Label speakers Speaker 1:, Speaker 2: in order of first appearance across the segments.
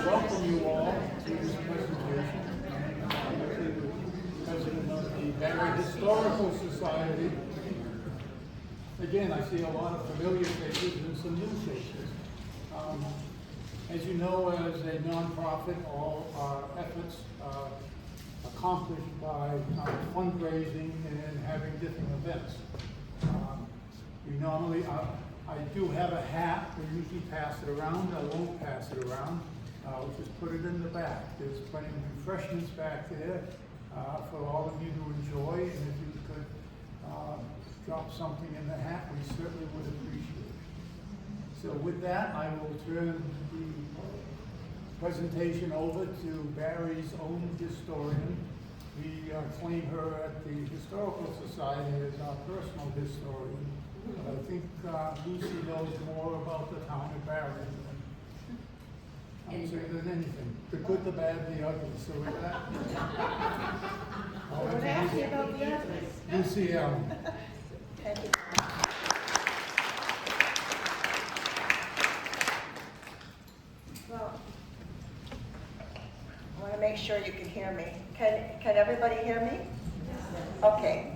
Speaker 1: welcome you all to this presentation. I'm the president of the Barre Historical Society. Again, I see a lot of familiar faces and some new faces. As you know, as a nonprofit, all our efforts are accomplished by fundraising and having different events. We normally, I do have a hat. We usually pass it around. I won't pass it around. We'll just put it in the back. There's plenty of refreshments back there for all of you to enjoy. And if you could drop something in the hat, we certainly would appreciate it. So with that, I will turn the presentation over to Barry's own historian. We claim her at the Historical Society as our personal historian. But I think Lucy knows more about the town of Barre than anything. The good, the bad, the ugly. So with that,
Speaker 2: What asked you about the others?
Speaker 1: Lucy Allen.
Speaker 2: Thank you. Well, I want to make sure you can hear me. Can everybody hear me? Okay.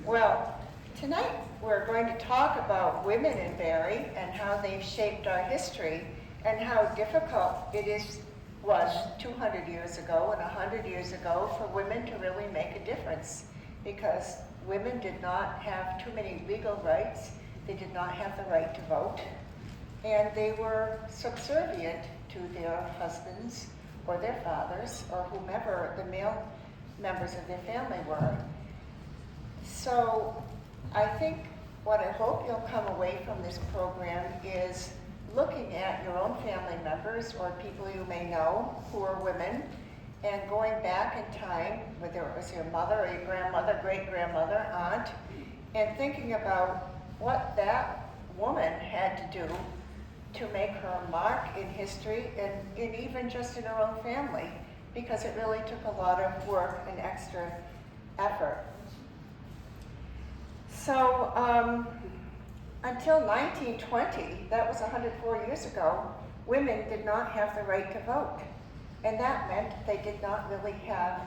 Speaker 2: Well, tonight we're going to talk about women in Barre and how they've shaped our history and how difficult was 200 years ago and 100 years ago for women to really make a difference, because women did not have too many legal rights. They did not have the right to vote, and they were subservient to their husbands or their fathers or whomever the male members of their family were. So I think what I hope you'll come away from this program is looking at your own family members or people you may know who are women, and going back in time, whether it was your mother or your grandmother, great-grandmother, aunt, and thinking about what that woman had to do to make her mark in history and even just in her own family, because it really took a lot of work and extra effort. So until 1920, that was 104 years ago, women did not have the right to vote. And that meant they did not really have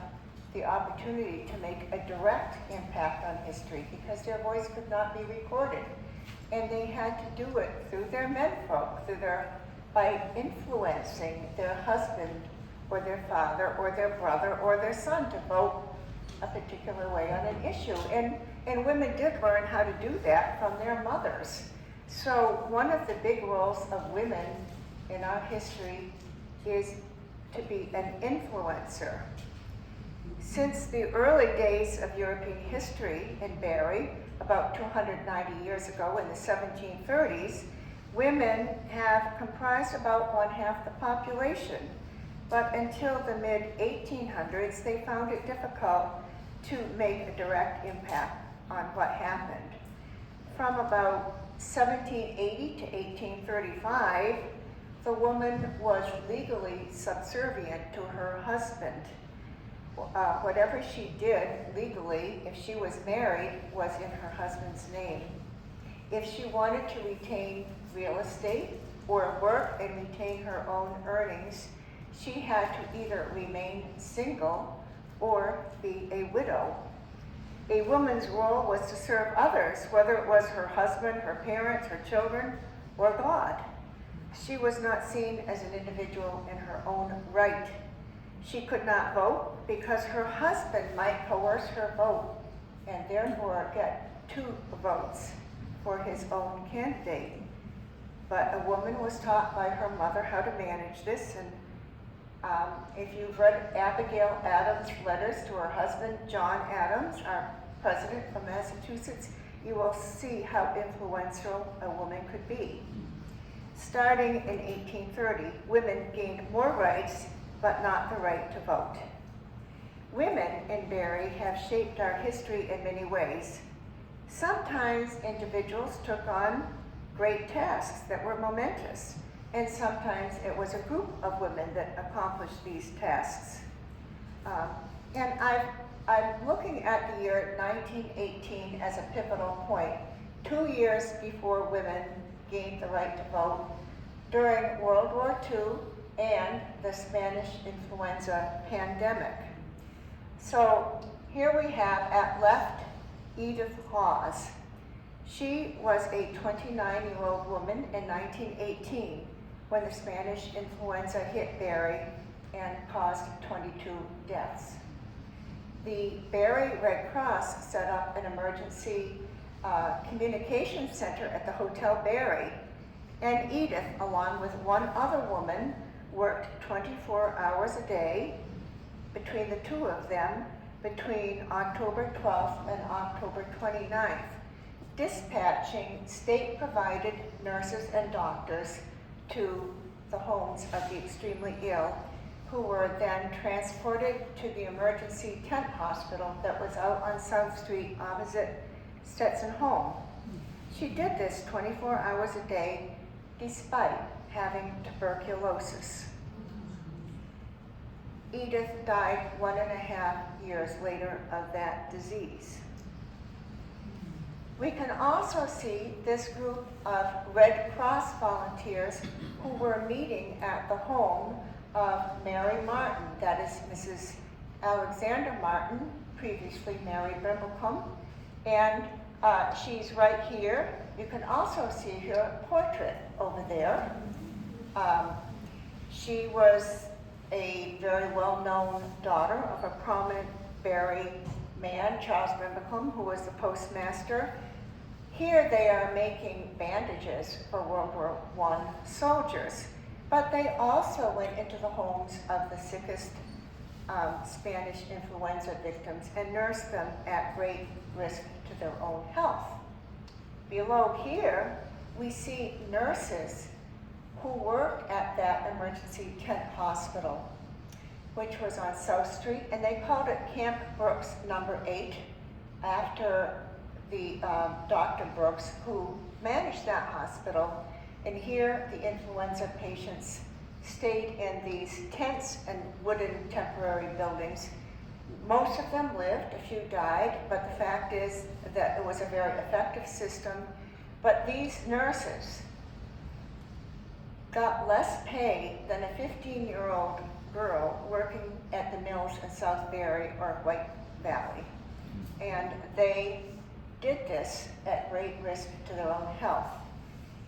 Speaker 2: the opportunity to make a direct impact on history because their voice could not be recorded. And they had to do it through their menfolk, by influencing their husband or their father or their brother or their son to vote a particular way on an issue. And women did learn how to do that from their mothers. So one of the big roles of women in our history is to be an influencer. Since the early days of European history in Barre, about 290 years ago in the 1730s, women have comprised about 1/2 the population. But until the mid-1800s, they found it difficult to make a direct impact on what happened. From about 1780 to 1835, the woman was legally subservient to her husband. Whatever she did legally, if she was married, was in her husband's name. If she wanted to retain real estate or work and retain her own earnings, she had to either remain single or be a widow. A woman's role was to serve others, whether it was her husband, her parents, her children, or God. She was not seen as an individual in her own right. She could not vote because her husband might coerce her vote and therefore get 2 votes for his own candidate. But a woman was taught by her mother how to manage this, and if you've read Abigail Adams' letters to her husband, John Adams, our president from Massachusetts, you will see how influential a woman could be. Starting in 1830, women gained more rights, but not the right to vote. Women in Barre have shaped our history in many ways. Sometimes individuals took on great tasks that were momentous, and sometimes it was a group of women that accomplished these tasks. And I'm looking at the year 1918 as a pivotal point, 2 years before women gained the right to vote. During World War II and the Spanish influenza pandemic. So here we have at left Edith Hawes. She was a 29-year-old woman in 1918 when the Spanish influenza hit Barre and caused 22 deaths. The Barre Red Cross set up an emergency communication center at the Hotel Barre, and Edith, along with one other woman, worked 24 hours a day between the two of them between October 12th and October 29th, dispatching state-provided nurses and doctors to the homes of the extremely ill, who were then transported to the emergency tent hospital that was out on South Street opposite Stetson Home. She did this 24 hours a day despite having tuberculosis. Edith died 1.5 years later of that disease. We can also see this group of Red Cross volunteers who were meeting at the home of Mary Martin, that is Mrs. Alexander Martin, previously Mary Brimblecombe, and she's right here. You can also see her portrait over there. She was a very well-known daughter of a prominent Barre man, Charles Brimblecombe, who was the postmaster. Here they are making bandages for World War I soldiers, but they also went into the homes of the sickest Spanish influenza victims and nursed them at great risk to their own health. Below here, we see nurses who worked at that emergency tent hospital, which was on South Street, and they called it Camp Brooks number 8, after the Dr. Brooks, who managed that hospital. And here the influenza patients stayed in these tents and wooden temporary buildings. Most of them lived, a few died, but the fact is that it was a very effective system. But these nurses got less pay than a 15-year-old girl working at the mills in South Barre or White Valley. And they did this at great risk to their own health.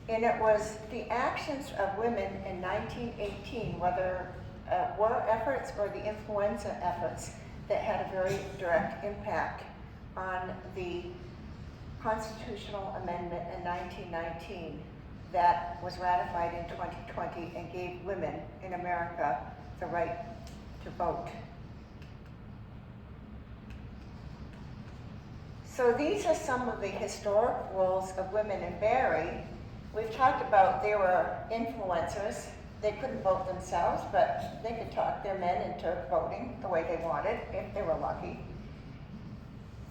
Speaker 2: And it was the actions of women in 1918, whether war efforts or the influenza efforts, that had a very direct impact on the constitutional amendment in 1919 that was ratified in 2020 and gave women in America the right to vote. So these are some of the historic roles of women in Barre. We've talked about there were influencers. They couldn't vote themselves, but they could talk their men into voting the way they wanted, if they were lucky.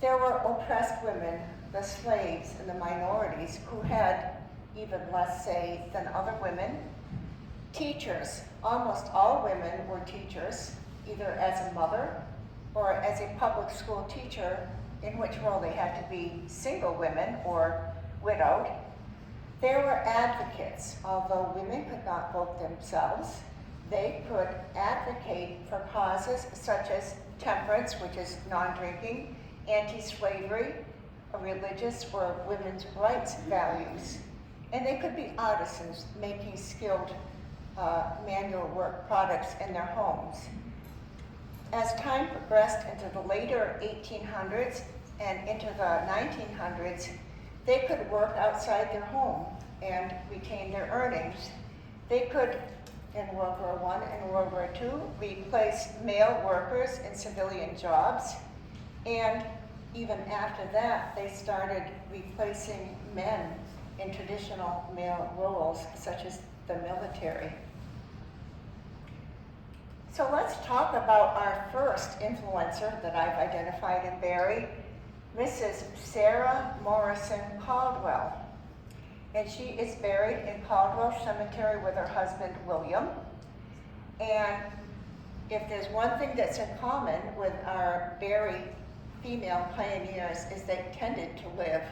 Speaker 2: There were oppressed women, the slaves and the minorities, who had even less say than other women. Teachers, almost all women were teachers, either as a mother or as a public school teacher, in which role they had to be single women or widowed. There were advocates. Although women could not vote themselves, they could advocate for causes such as temperance, which is non-drinking, anti-slavery, religious or women's rights values. And they could be artisans making skilled manual work products in their homes. As time progressed into the later 1800s and into the 1900s, they could work outside their home and retain their earnings. They could, in World War I and World War II, replace male workers in civilian jobs. And even after that, they started replacing men in traditional male roles, such as the military. So let's talk about our first influencer that I've identified in Barre, Mrs. Sarah Morrison Caldwell. And she is buried in Caldwell Cemetery with her husband, William. And if there's one thing that's in common with our Barre female pioneers, is they tended to live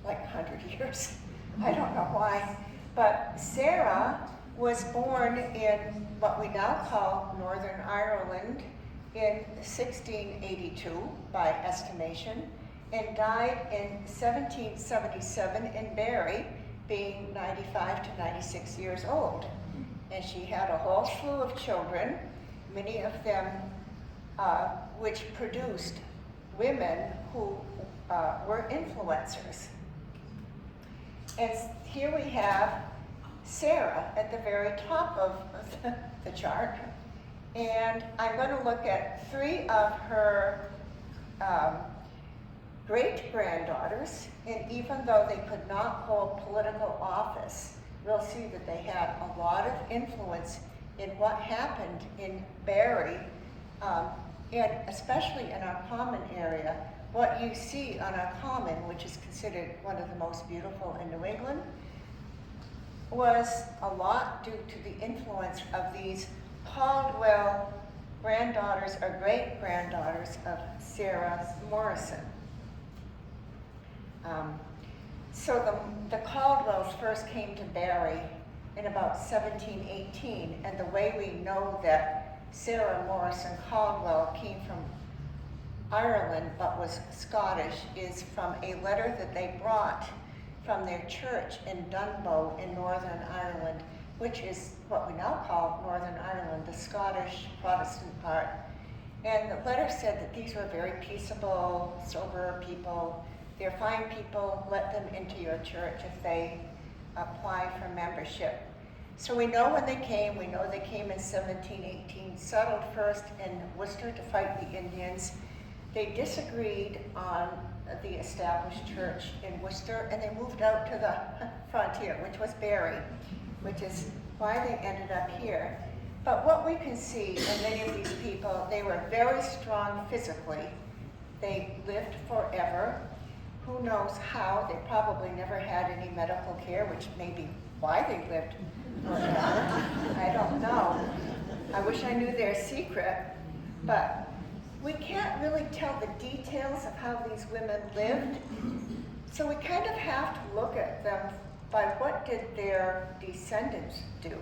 Speaker 2: like 100 years. I don't know why. But Sarah was born in what we now call Northern Ireland in 1682 by estimation, and died in 1777 in Barry, being 95 to 96 years old. And she had a whole slew of children, many of them which produced women who were influencers. And here we have Sarah at the very top of the chart. And I'm going to look at 3 of her great-granddaughters, and even though they could not hold political office, we'll see that they had a lot of influence in what happened in Barry, and especially in our common area. What you see on our common, which is considered one of the most beautiful in New England, was a lot due to the influence of these Caldwell granddaughters or great-granddaughters of Sarah Morrison. So the Caldwells first came to Barry in about 1718, and the way we know that Sarah Morrison Caldwell came from Ireland but was Scottish is from a letter that they brought from their church in Dunbow in Northern Ireland, which is what we now call Northern Ireland, the Scottish Protestant part. And the letter said that these were very peaceable, sober people. They're fine people, let them into your church if they apply for membership. So we know when they came, we know they came in 1718, settled first in Worcester to fight the Indians. They disagreed on the established church in Worcester, and they moved out to the frontier, which was Barry, which is why they ended up here. But what we can see in many of these people, they were very strong physically. They lived forever. Who knows how? They probably never had any medical care, which may be why they lived forever. I don't know. I wish I knew their secret, but we can't really tell the details of how these women lived. So we kind of have to look at them by what did their descendants do.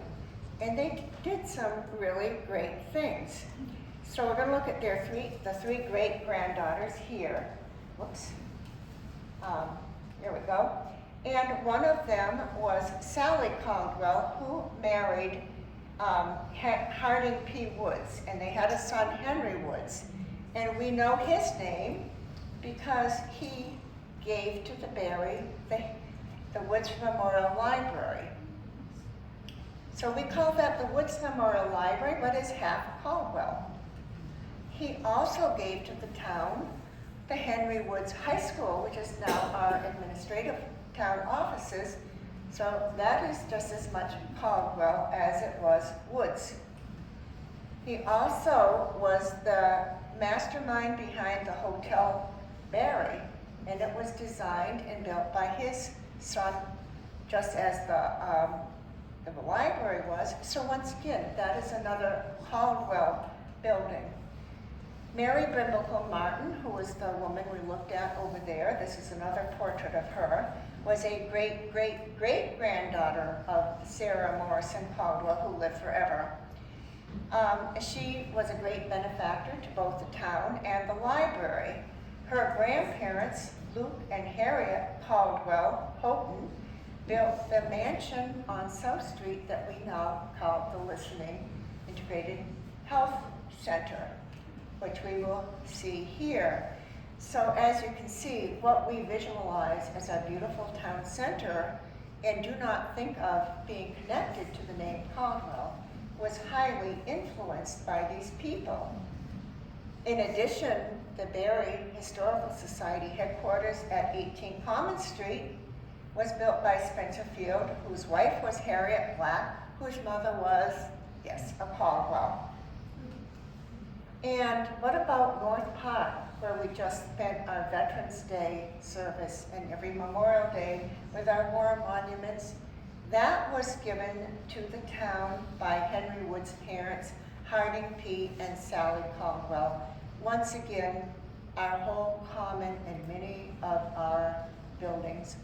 Speaker 2: And they did some really great things. So we're going to look at the 3 great-granddaughters here. Whoops. Here we go. And one of them was Sally Caldwell, who married Harding P. Woods, and they had a son, Henry Woods. And we know his name because he gave to the Barry the Woods Memorial Library. So we call that the Woods Memorial Library, but it's half Caldwell. He also gave to the town the Henry Woods High School, which is now our administrative town offices. So that is just as much Caldwell as it was Woods. He also was the mastermind behind the Hotel Barry, and it was designed and built by his son, just as the library was. So once again, that is another Caldwell building. Mary Brimblecombe Martin, who was the woman we looked at over there, this is another portrait of her, was a great-great-great-granddaughter of Sarah Morrison Caldwell, who lived forever. She was a great benefactor to both the town and the library. Her grandparents, Luke and Harriet Caldwell Houghton, built the mansion on South Street that we now call the Listening Integrated Health Center, which we will see here. So as you can see, what we visualize as our beautiful town center and do not think of being connected to the name Caldwell was highly influenced by these people. In addition, the Barry Historical Society headquarters at 18 Common Street was built by Spencer Field, whose wife was Harriet Black, whose mother was, yes, a Caldwell. And what about North Park, where we just spent our Veterans Day service and every Memorial Day with our war monuments? That was given to the town by Henry Wood's parents, Harding P. and Sally Caldwell. Once again, our whole common and many of our buildings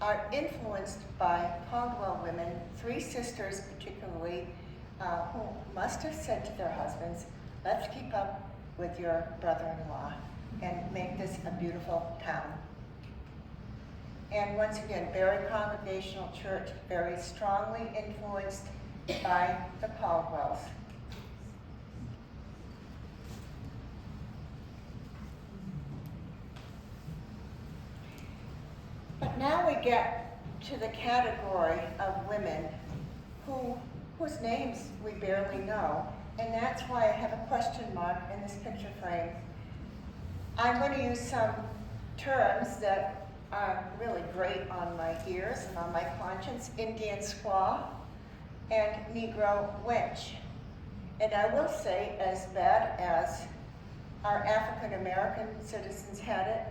Speaker 2: are influenced by Caldwell women, 3 sisters particularly, who must have said to their husbands, let's keep up with your brother-in-law and make this a beautiful town. And once again, Barry Congregational Church, very strongly influenced by the Caldwells. But now we get to the category of women whose names we barely know, and that's why I have a question mark in this picture frame. I'm going to use some terms that are really great on my ears and on my conscience: Indian squaw and Negro wench. And I will say, as bad as our African American citizens had it,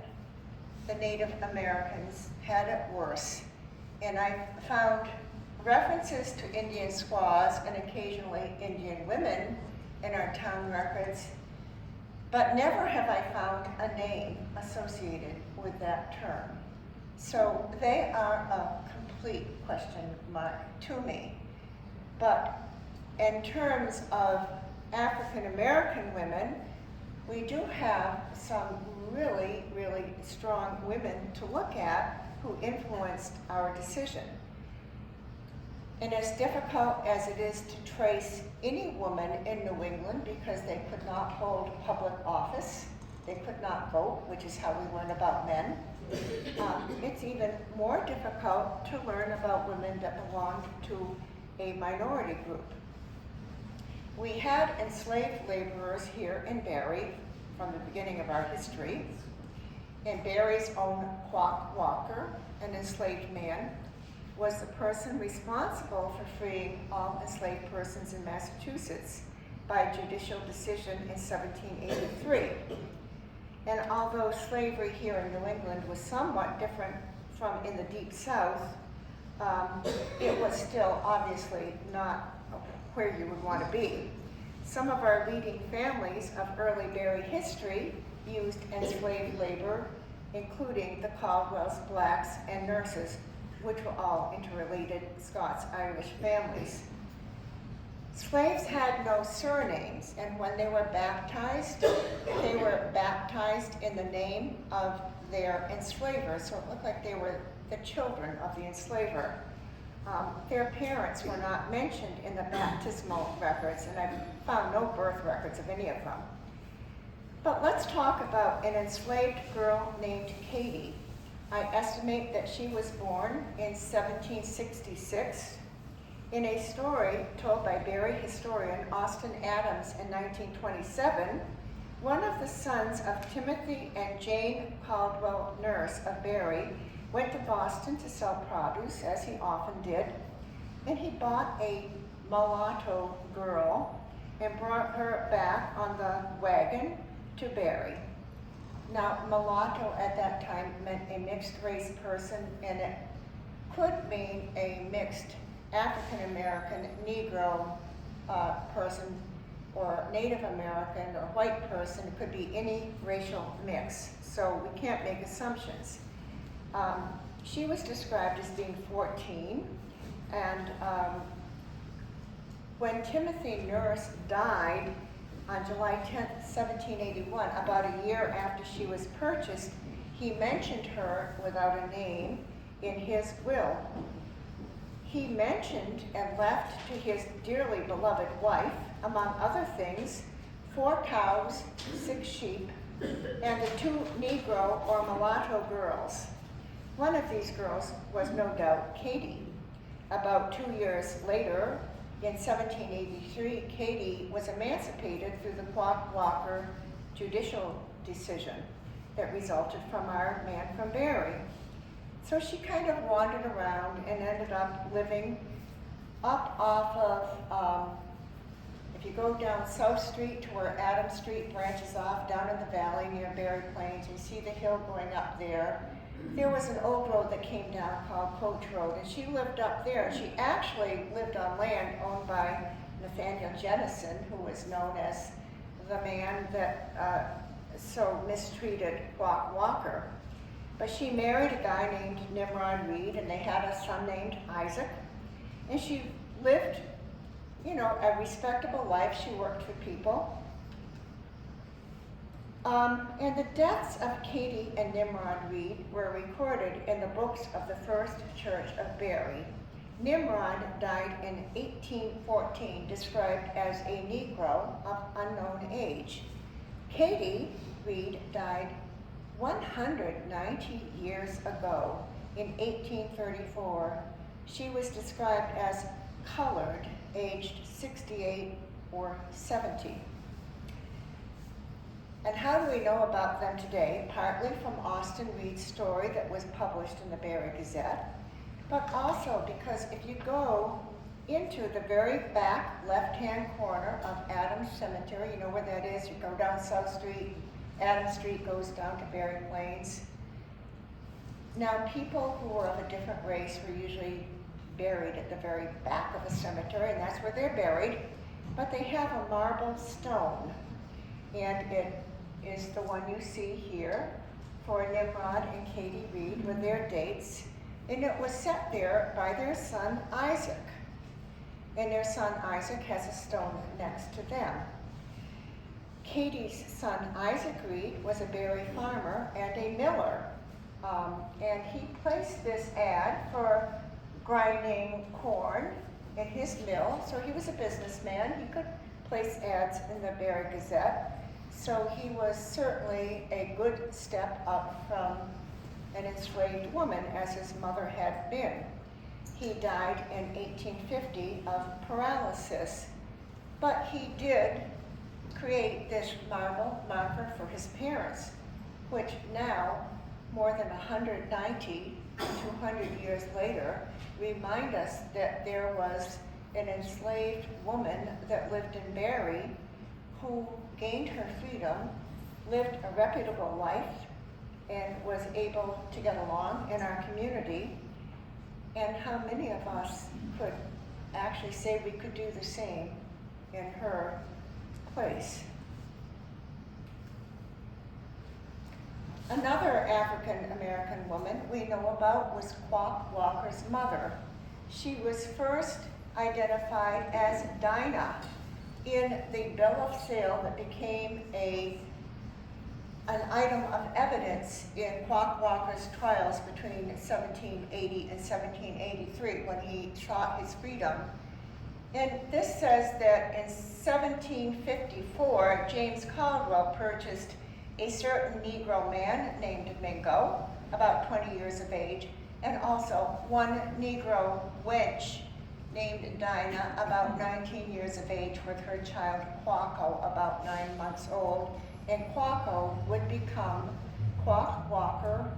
Speaker 2: the Native Americans had it worse. And I found references to Indian squaws and occasionally Indian women in our town records, but never have I found a name associated with that term. So they are a complete question mark to me. But in terms of African American women, we do have some really, really strong women to look at who influenced our decision. And as difficult as it is to trace any woman in New England because they could not hold public office, they could not vote, which is how we learn about men, it's even more difficult to learn about women that belonged to a minority group. We had enslaved laborers here in Barry from the beginning of our history, and Barry's own Quock Walker, an enslaved man, was the person responsible for freeing all enslaved persons in Massachusetts by judicial decision in 1783. And although slavery here in New England was somewhat different from in the Deep South, it was still obviously not where you would want to be. Some of our leading families of early Barry history used enslaved labor, including the Caldwells, blacks, and nurses, which were all interrelated Scots-Irish families. Slaves had no surnames, and when they were baptized in the name of their enslaver, so it looked like they were the children of the enslaver. Their parents were not mentioned in the baptismal records, and I found no birth records of any of them. But let's talk about an enslaved girl named Katie. I estimate that she was born in 1766. In a story told by Barry historian Austin Adams in 1927, one of the sons of Timothy and Jane Caldwell Nurse of Barry went to Boston to sell produce, as he often did, and he bought a mulatto girl and brought her back on the wagon to Barry. Now, mulatto at that time meant a mixed race person, and it could mean a mixed African American, Negro person, or Native American, or white person. It could be any racial mix, so we can't make assumptions. She was described as being 14, and when Timothy Nurse died on July 10th, 1781, about a year after she was purchased, he mentioned her without a name in his will. He mentioned and left to his dearly beloved wife, among other things, 4 cows, 6 sheep, and the 2 Negro or mulatto girls. One of these girls was no doubt Katie. About 2 years later, in 1783, Katie was emancipated through the Quock Walker judicial decision that resulted from our man from Barry. So she kind of wandered around and ended up living up off of, if you go down South Street to where Adams Street branches off, down in the valley near Barry Plains, you see the hill going up there. There was an old road that came down called Coach Road, and she lived up there. She actually lived on land owned by Nathaniel Jennison, who was known as the man that so mistreated Quock Walker. But she married a guy named Nimrod Reed, and they had a son named Isaac. And she lived, a respectable life. She worked for people. And the deaths of Katie and Nimrod Reed were recorded in the books of the First Church of Barry. Nimrod died in 1814, described as a Negro of unknown age. Katie Reed died 190 years ago in 1834. She was described as colored, aged 68 or 70. And how do we know about them today? Partly from Austin Reed's story that was published in the Barry Gazette, but also because if you go into the very back left-hand corner of Adams Cemetery, you know where that is, you go down South Street, Adams Street goes down to Barry Plains. Now, people who were of a different race were usually buried at the very back of the cemetery, and that's where they're buried, but they have a marble stone, and it is the one you see here for Nimrod and Katie Reed with their dates, and it was set there by their son Isaac, and their son Isaac has a stone next to them. Katie's son Isaac Reed was a Barry farmer and a miller, and he placed this ad for grinding corn in his mill, so he was a businessman. He could place ads in the Barry Gazette. So he was certainly a good step up from an enslaved woman, as his mother had been. He died in 1850 of paralysis, but he did create this marble marker for his parents, which now, more than 190, 200 years later, remind us that there was an enslaved woman that lived in Barry who gained her freedom, lived a reputable life, and was able to get along in our community. And how many of us could actually say we could do the same in her place? Another African American woman we know about was Quock Walker's mother. She was first identified as Dinah in the bill of sale that became an item of evidence in Quock Walker's trials between 1780 and 1783 when he sought his freedom. And this says that in 1754, James Caldwell purchased a certain Negro man named Mingo, about 20 years of age, and also one Negro wench named Dinah, about 19 years of age, with her child Quaco, about 9 months old. And Quaco would become Quock Walker,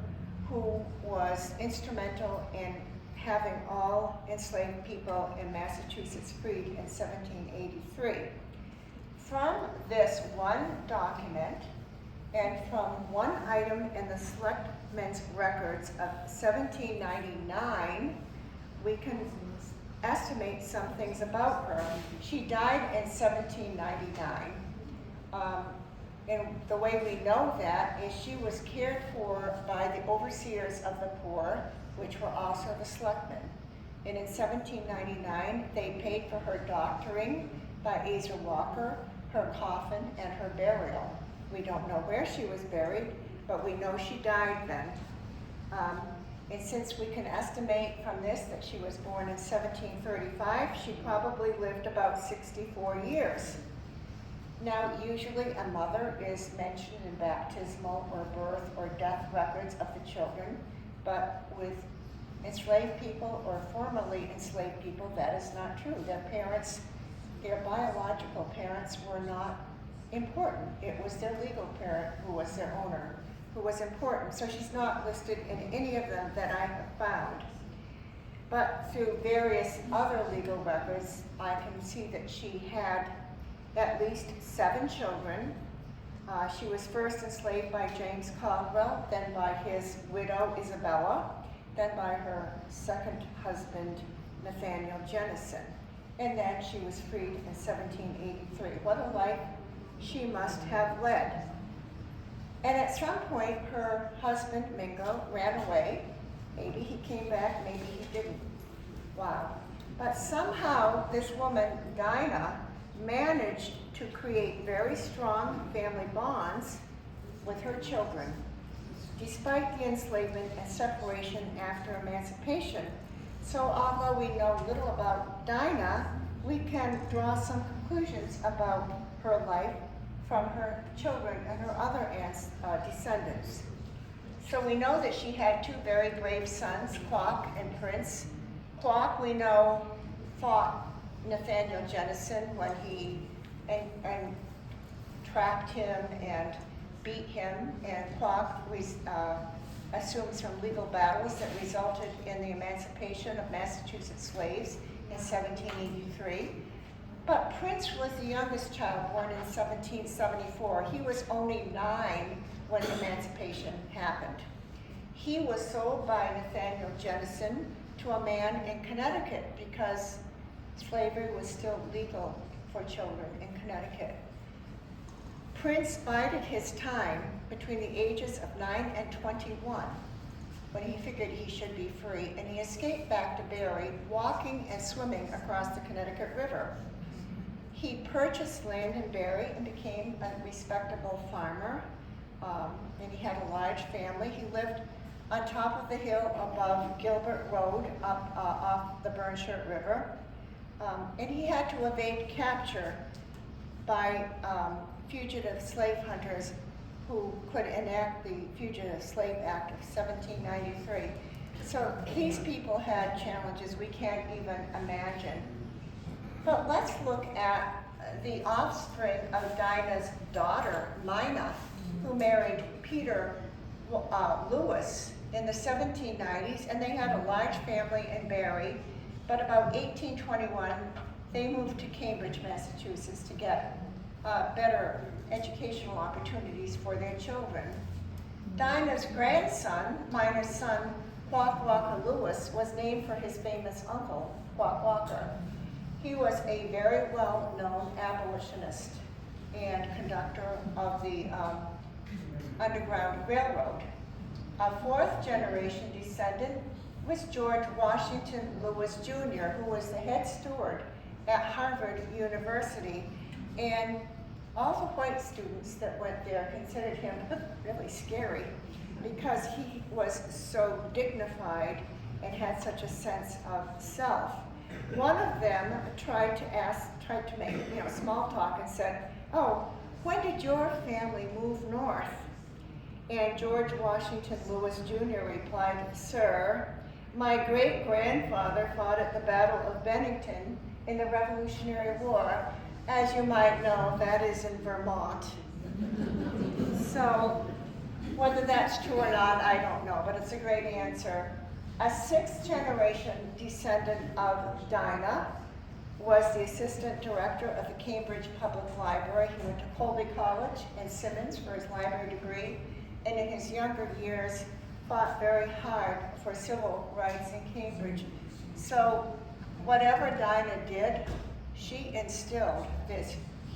Speaker 2: who was instrumental in having all enslaved people in Massachusetts freed in 1783. From this one document, and from one item in the Selectmen's records of 1799, we can estimate some things about her. She died in 1799. And the way we know that is she was cared for by the overseers of the poor, which were also the selectmen. And in 1799, they paid for her doctoring by Asa Walker, her coffin, and her burial. We don't know where she was buried, but we know she died then. And since we can estimate from this that she was born in 1735, she probably lived about 64 years. Now, usually a mother is mentioned in baptismal or birth or death records of the children, but with enslaved people or formerly enslaved people, that is not true. Their parents, their biological parents, were not important. It was their legal parent who was their owner, who was important. So she's not listed in any of them that I have found. But through various other legal records, I can see that she had at least 7 children. She was first enslaved by James Caldwell, then by his widow Isabella, then by her second husband Nathaniel Jennison, and then she was freed in 1783. What a life she must have led. And at some point, her husband, Mingo, ran away. Maybe he came back, maybe he didn't. Wow. But somehow, this woman, Dinah, managed to create very strong family bonds with her children, despite the enslavement and separation after emancipation. So although we know little about Dinah, we can draw some conclusions about her life from her children and her other aunts' descendants. So we know that she had two very brave sons, Quock and Prince. Quock, we know, fought Nathaniel Jennison when he and trapped him and beat him, and Quock assumed some legal battles that resulted in the emancipation of Massachusetts slaves in 1783. But Prince was the youngest child, born in 1774. He was only 9 when emancipation happened. He was sold by Nathaniel Jennison to a man in Connecticut because slavery was still legal for children in Connecticut. Prince bided his time between the ages of 9 and 21 when he figured he should be free, and he escaped back to Barry, walking and swimming across the Connecticut River. He purchased land in Barry and became a respectable farmer, and he had a large family. He lived on top of the hill above Gilbert Road up off the Burnshirt River, and he had to evade capture by fugitive slave hunters who could enact the Fugitive Slave Act of 1793. So these people had challenges we can't even imagine. But let's look at the offspring of Dinah's daughter, Mina, who married Peter Lewis in the 1790s, and they had a large family in Barry. But about 1821, they moved to Cambridge, Massachusetts to get better educational opportunities for their children. Dinah's grandson, Mina's son, Quock Walker Lewis, was named for his famous uncle, Quock Walker. He was a very well-known abolitionist and conductor of the Underground Railroad. A fourth generation descendant was George Washington Lewis Jr., who was the head steward at Harvard University, and all the white students that went there considered him really scary because he was so dignified and had such a sense of self. One of them tried to make small talk and said, "Oh, when did your family move north?" And George Washington Lewis Jr. replied, "Sir, my great-grandfather fought at the Battle of Bennington in the Revolutionary War. As you might know, that is in Vermont." So whether that's true or not, I don't know, but it's a great answer. A sixth-generation descendant of Dinah was the assistant director of the Cambridge Public Library. He went to Colby College and Simmons for his library degree, and in his younger years fought very hard for civil rights in Cambridge. So whatever Dinah did, she instilled this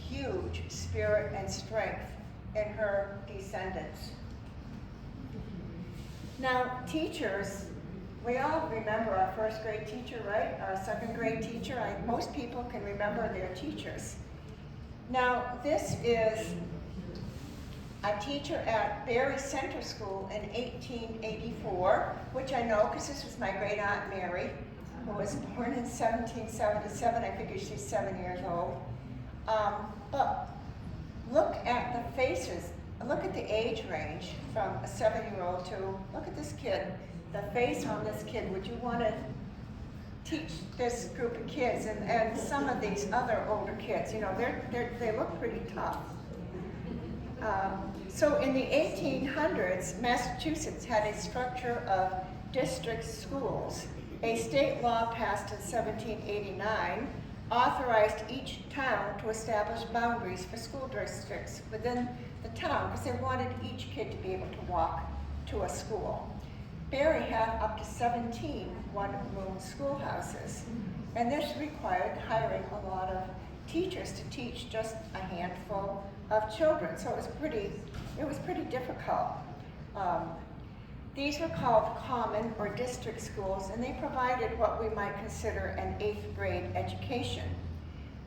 Speaker 2: huge spirit and strength in her descendants. Now, teachers, we all remember our first grade teacher, right? Our second grade teacher. Most people can remember their teachers. Now, this is a teacher at Barry Center School in 1884, which I know because this was my great aunt Mary, who was born in 1777. I figure she's 7 years old. But look at the faces. Look at the age range from a 7-year-old to, look at this kid. The face on this kid, would you want to teach this group of kids and some of these other older kids? They look pretty tough. So in the 1800s, Massachusetts had a structure of district schools. A state law passed in 1789 authorized each town to establish boundaries for school districts within the town because they wanted each kid to be able to walk to a school. Barry had up to 17 one-room schoolhouses, and this required hiring a lot of teachers to teach just a handful of children. So it was pretty difficult. These were called common or district schools, and they provided what we might consider an 8th grade education.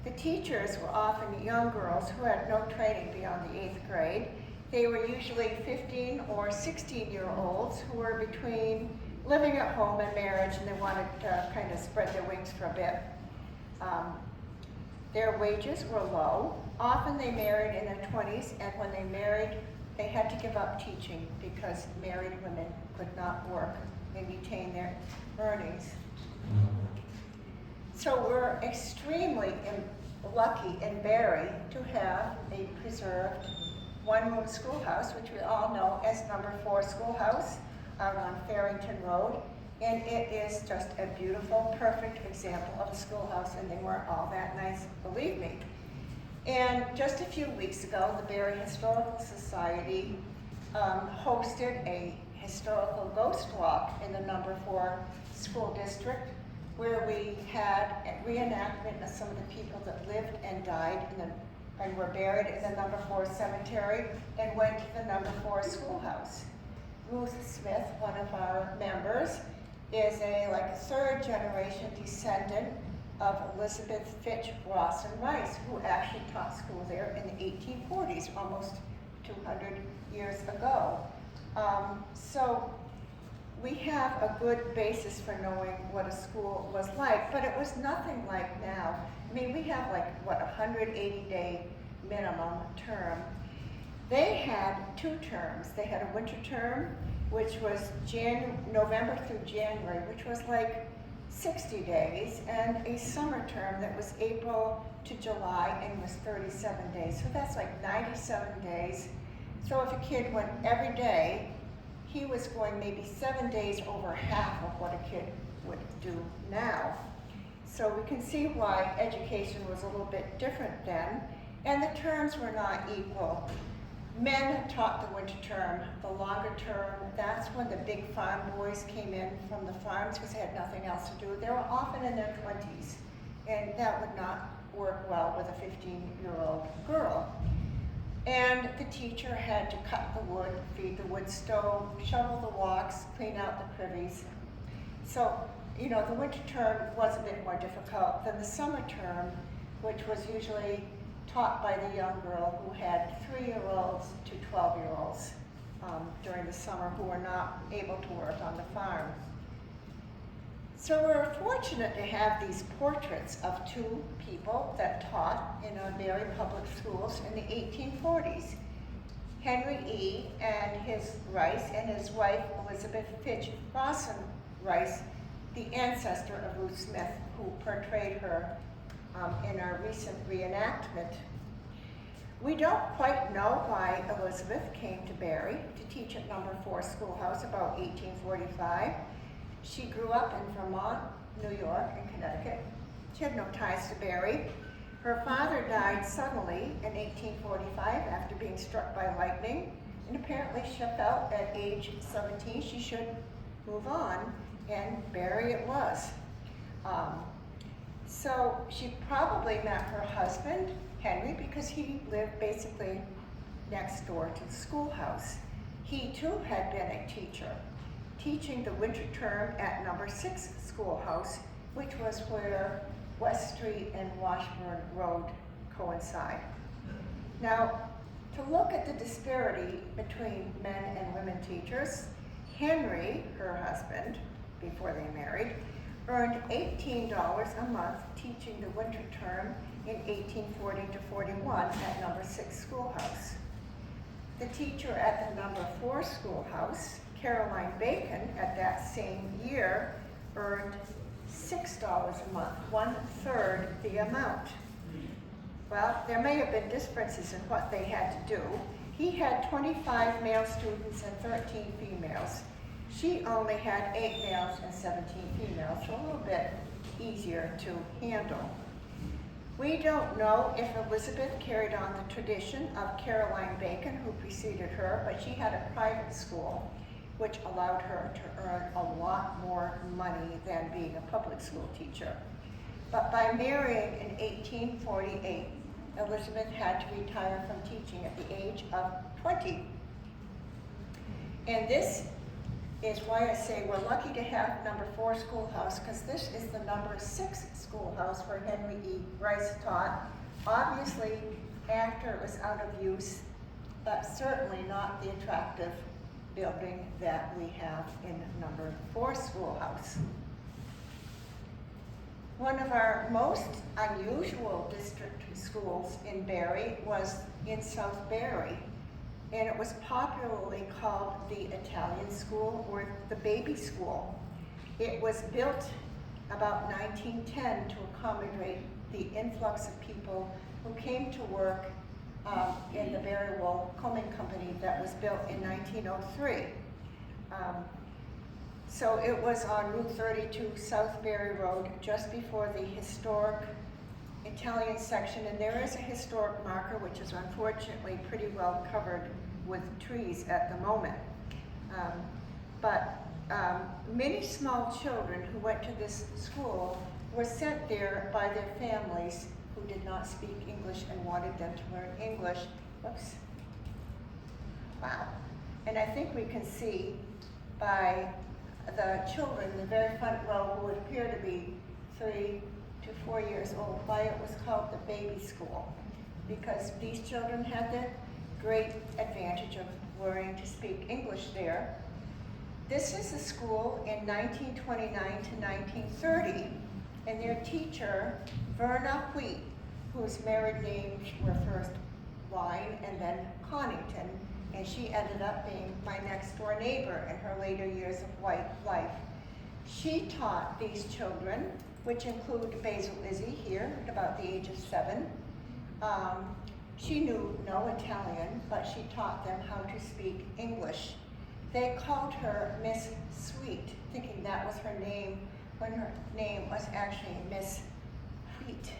Speaker 2: The teachers were often young girls who had no training beyond the 8th grade. They were usually 15 or 16-year-olds who were between living at home and marriage, and they wanted to kind of spread their wings for a bit. Their wages were low. Often they married in their 20s, and when they married, they had to give up teaching because married women could not work and retain their earnings. So we're extremely lucky in Barre to have a preserved one-room schoolhouse, which we all know as Number 4 Schoolhouse out on Farrington Road. And it is just a beautiful, perfect example of a schoolhouse, and they weren't all that nice, believe me. And just a few weeks ago, the Barre Historical Society hosted a historical ghost walk in the Number 4 school district, where we had a reenactment of some of the people that lived and died and were buried in the Number 4 cemetery and went to the Number 4 schoolhouse. Ruth Smith, one of our members, is a third generation descendant of Elizabeth Fitch Rawson Rice, who actually taught school there in the 1840s, almost 200 years ago. So we have a good basis for knowing what a school was like, but it was nothing like now. I mean, we have 180-day minimum term. They had 2 terms. They had a winter term, which was November through January, which was 60 days, and a summer term that was April to July and was 37 days. So that's 97 days. So if a kid went every day, he was going maybe 7 days over half of what a kid would do now. So we can see why education was a little bit different then, and the terms were not equal. Men taught the winter term. The longer term, that's when the big farm boys came in from the farms because they had nothing else to do. They were often in their 20s, and that would not work well with a 15-year-old girl. And the teacher had to cut the wood, feed the wood stove, shovel the walks, clean out the privies. So, the winter term was a bit more difficult than the summer term, which was usually taught by the young girl who had 3-year-olds to 12-year-olds during the summer who were not able to work on the farm. So we're fortunate to have these portraits of 2 people that taught in our Barre Public Schools in the 1840s. Henry E. and his Rice and his wife Elizabeth Fitch Rawson Rice, the ancestor of Ruth Smith, who portrayed her in our recent reenactment. We don't quite know why Elizabeth came to Barre to teach at Number 4 Schoolhouse about 1845. She grew up in Vermont, New York, and Connecticut. She had no ties to Barre. Her father died suddenly in 1845 after being struck by lightning, and apparently she felt at age 17 she should move on, and Barre it was. So she probably met her husband, Henry, because he lived basically next door to the schoolhouse. He too had been a teacher, teaching the winter term at Number 6 Schoolhouse, which was where West Street and Washburn Road coincide. Now, to look at the disparity between men and women teachers, Henry, her husband, before they married, earned $18 a month teaching the winter term in 1840 to 41 at Number 6 Schoolhouse. The teacher at the Number 4 Schoolhouse, Caroline Bacon, at that same year earned $6 a month, 1/3 the amount. Well, there may have been differences in what they had to do. He had 25 male students and 13 females. She only had 8 males and 17 females, so a little bit easier to handle. We don't know if Elizabeth carried on the tradition of Caroline Bacon, who preceded her, but she had a private school, which allowed her to earn a lot more money than being a public school teacher. But by marrying in 1848, Elizabeth had to retire from teaching at the age of 20. And this is why I say we're lucky to have number 4 schoolhouse, because this is the number 6 schoolhouse where Henry E. Rice taught. Obviously, after it was out of use, but certainly not the attractive building that we have in number 4 schoolhouse. One of our most unusual district schools in Barre was in South Barre, and it was popularly called the Italian school or the baby school. It was built about 1910 to accommodate the influx of people who came to work in the Barre Wool Combing Company that was built in 1903. So it was on Route 32 South Barre Road, just before the historic Italian section, and there is a historic marker which is unfortunately pretty well covered with trees at the moment. Many small children who went to this school were sent there by their families who did not speak English and wanted them to learn English. Whoops. Wow. And I think we can see by the children in the very front row who would appear to be 3 to 4 years old, why it was called the baby school. Because these children had the great advantage of learning to speak English there. This is a school in 1929 to 1930, and their teacher, Verna Wheat, whose married names were first Wine and then Connington, and she ended up being my next door neighbor in her later years of life. She taught these children, which include Basil Izzy here at about the age of 7. She knew no Italian, but she taught them how to speak English. They called her Miss Sweet, thinking that was her name, when her name was actually Miss Wheat.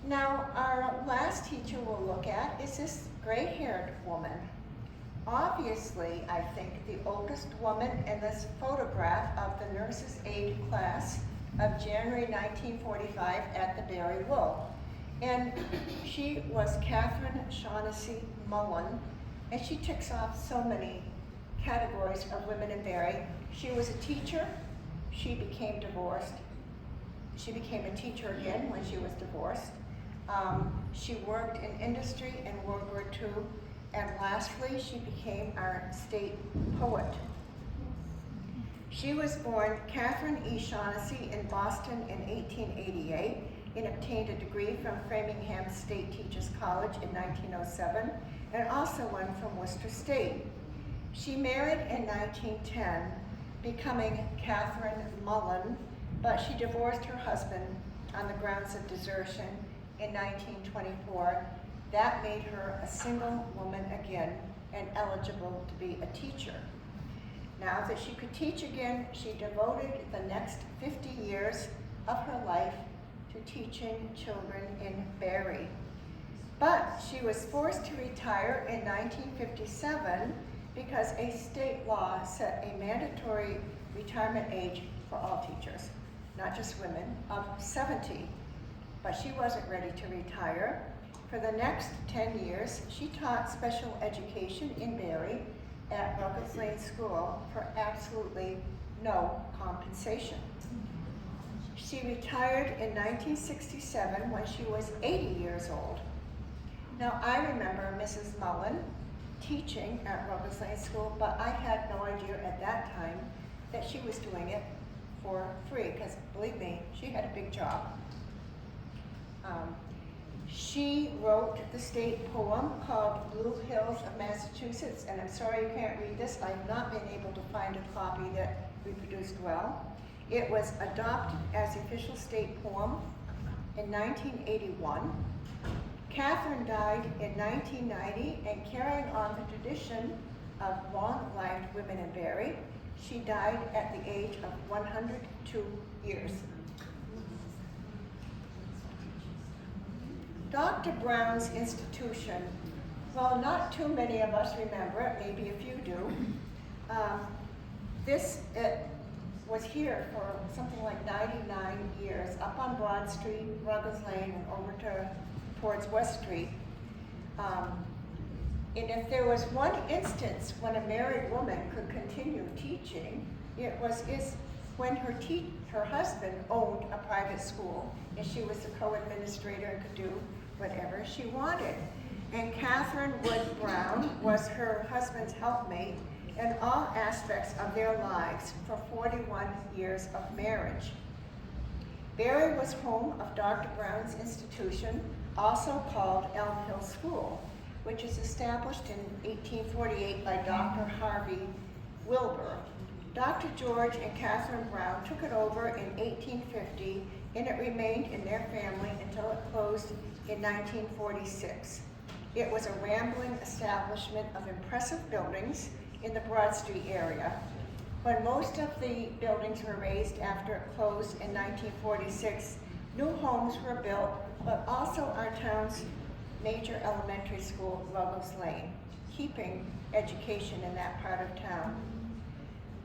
Speaker 2: Now, our last teacher we'll look at is this gray-haired woman. Obviously, I think the oldest woman in this photograph of the nurse's aide class of January 1945 at the Barre Wool. And she was Catherine Shaughnessy Mullen, and she ticks off so many categories of women in Barre. She was a teacher. She became divorced. She became a teacher again when she was divorced. She worked in industry in World War II, and lastly, she became our state poet. She was born Catherine E. Shaughnessy in Boston in 1888 and obtained a degree from Framingham State Teachers College in 1907 and also one from Worcester State. She married in 1910, becoming Catherine Mullen, but she divorced her husband on the grounds of desertion in 1924. That made her a single woman again and eligible to be a teacher. Now that she could teach again, she devoted the next 50 years of her life to teaching children in Barre. But she was forced to retire in 1957 because a state law set a mandatory retirement age for all teachers, not just women, of 70. But she wasn't ready to retire. For the next 10 years, she taught special education in Barre at Ruggles Lane School for absolutely no compensation. She retired in 1967 when she was 80 years old. Now, I remember Mrs. Mullen teaching at Ruggles Lane School, but I had no idea at that time that she was doing it for free, because believe me, she had a big job. She wrote the state poem called Blue Hills of Massachusetts, and I'm sorry you can't read this. I've not been able to find a copy that reproduced well. It was adopted as the official state poem in 1981. Catherine died in 1990, and carrying on the tradition of long-lived women in Barre, she died at the age of 102 years. Dr. Brown's institution, well, not too many of us remember it, maybe a few do. This was here for something like 99 years, up on Broad Street, Ruggles Lane, and over towards West Street. And if there was one instance when a married woman could continue teaching, it was when her husband owned a private school, and she was the co-administrator and could do whatever she wanted. And Catherine Wood Brown was her husband's helpmate in all aspects of their lives for 41 years of marriage. Barre was home of Dr. Brown's institution, also called Elm Hill School, which was established in 1848 by Dr. Harvey Wilbur. Dr. George and Catherine Brown took it over in 1850, and it remained in their family until it closed in 1946. It was a rambling establishment of impressive buildings in the Broad Street area. When most of the buildings were razed after it closed in 1946, new homes were built, but also our town's major elementary school, Ruggles Lane, keeping education in that part of town.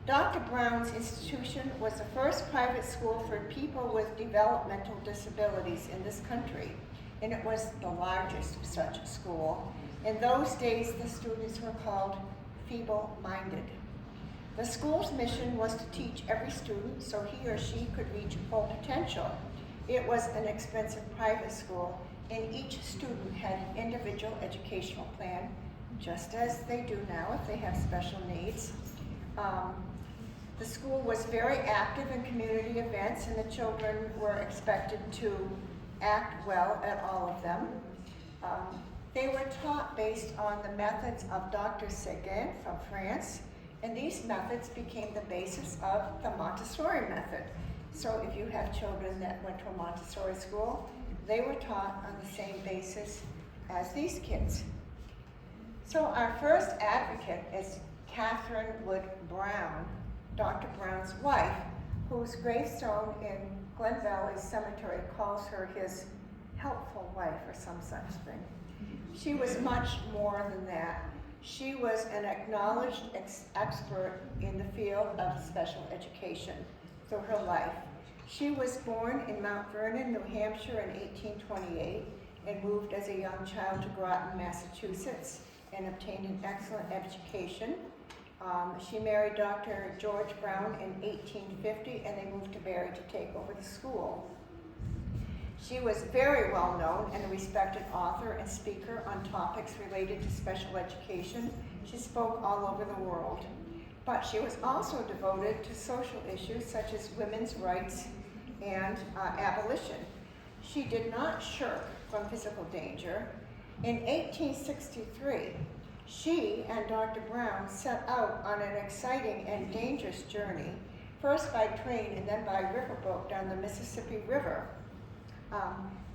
Speaker 2: Dr. Brown's institution was the first private school for people with developmental disabilities in this country, and it was the largest such school. In those days, the students were called feeble-minded. The school's mission was to teach every student so he or she could reach full potential. It was an expensive private school, and each student had an individual educational plan, just as they do now if they have special needs. The school was very active in community events, and the children were expected to act well at all of them. They were taught based on the methods of Dr. Seguin from France, and these methods became the basis of the Montessori method. So if you have children that went to a Montessori school, they were taught on the same basis as these kids. So our first advocate is Catherine Wood Brown, Dr. Brown's wife, whose gravestone in Glen Valley Cemetery calls her his helpful wife or some such thing. She was much more than that. She was an acknowledged expert in the field of special education through her life. She was born in Mount Vernon, New Hampshire in 1828 and moved as a young child to Groton, Massachusetts, and obtained an excellent education. She married Dr. George Brown in 1850, and they moved to Barre to take over the school. She was very well known and a respected author and speaker on topics related to special education. She spoke all over the world. But she was also devoted to social issues such as women's rights and abolition. She did not shirk from physical danger. In 1863, she and Dr. Brown set out on an exciting and dangerous journey, first by train and then by riverboat down the Mississippi River.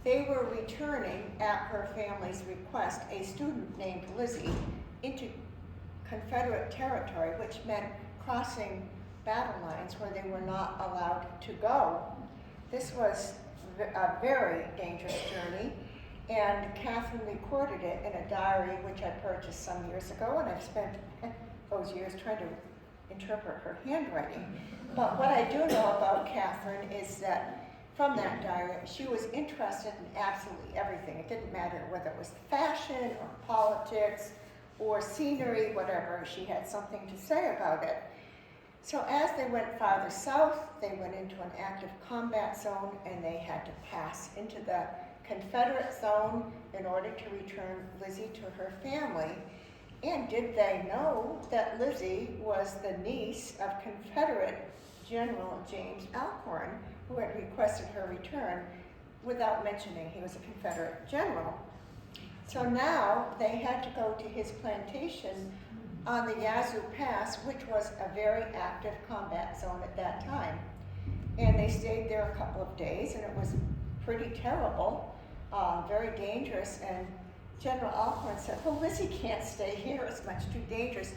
Speaker 2: They were returning, at her family's request, a student named Lizzie into Confederate territory, which meant crossing battle lines where they were not allowed to go. This was a very dangerous journey, and Catherine recorded it in a diary which I purchased some years ago, and I've spent those years trying to interpret her handwriting. But what I do know about Catherine is that from that diary, she was interested in absolutely everything. It didn't matter whether it was fashion or politics or scenery, whatever, she had something to say about it. So as they went farther south, they went into an active combat zone, and they had to pass into the Confederate zone in order to return Lizzie to her family. And did they know that Lizzie was the niece of Confederate General James Alcorn, who had requested her return without mentioning he was a Confederate general? So now they had to go to his plantation on the Yazoo Pass, which was a very active combat zone at that time. And they stayed there a couple of days, and it was pretty terrible, very dangerous. And General Alcorn said, well, Lizzie can't stay here, it's much too dangerous.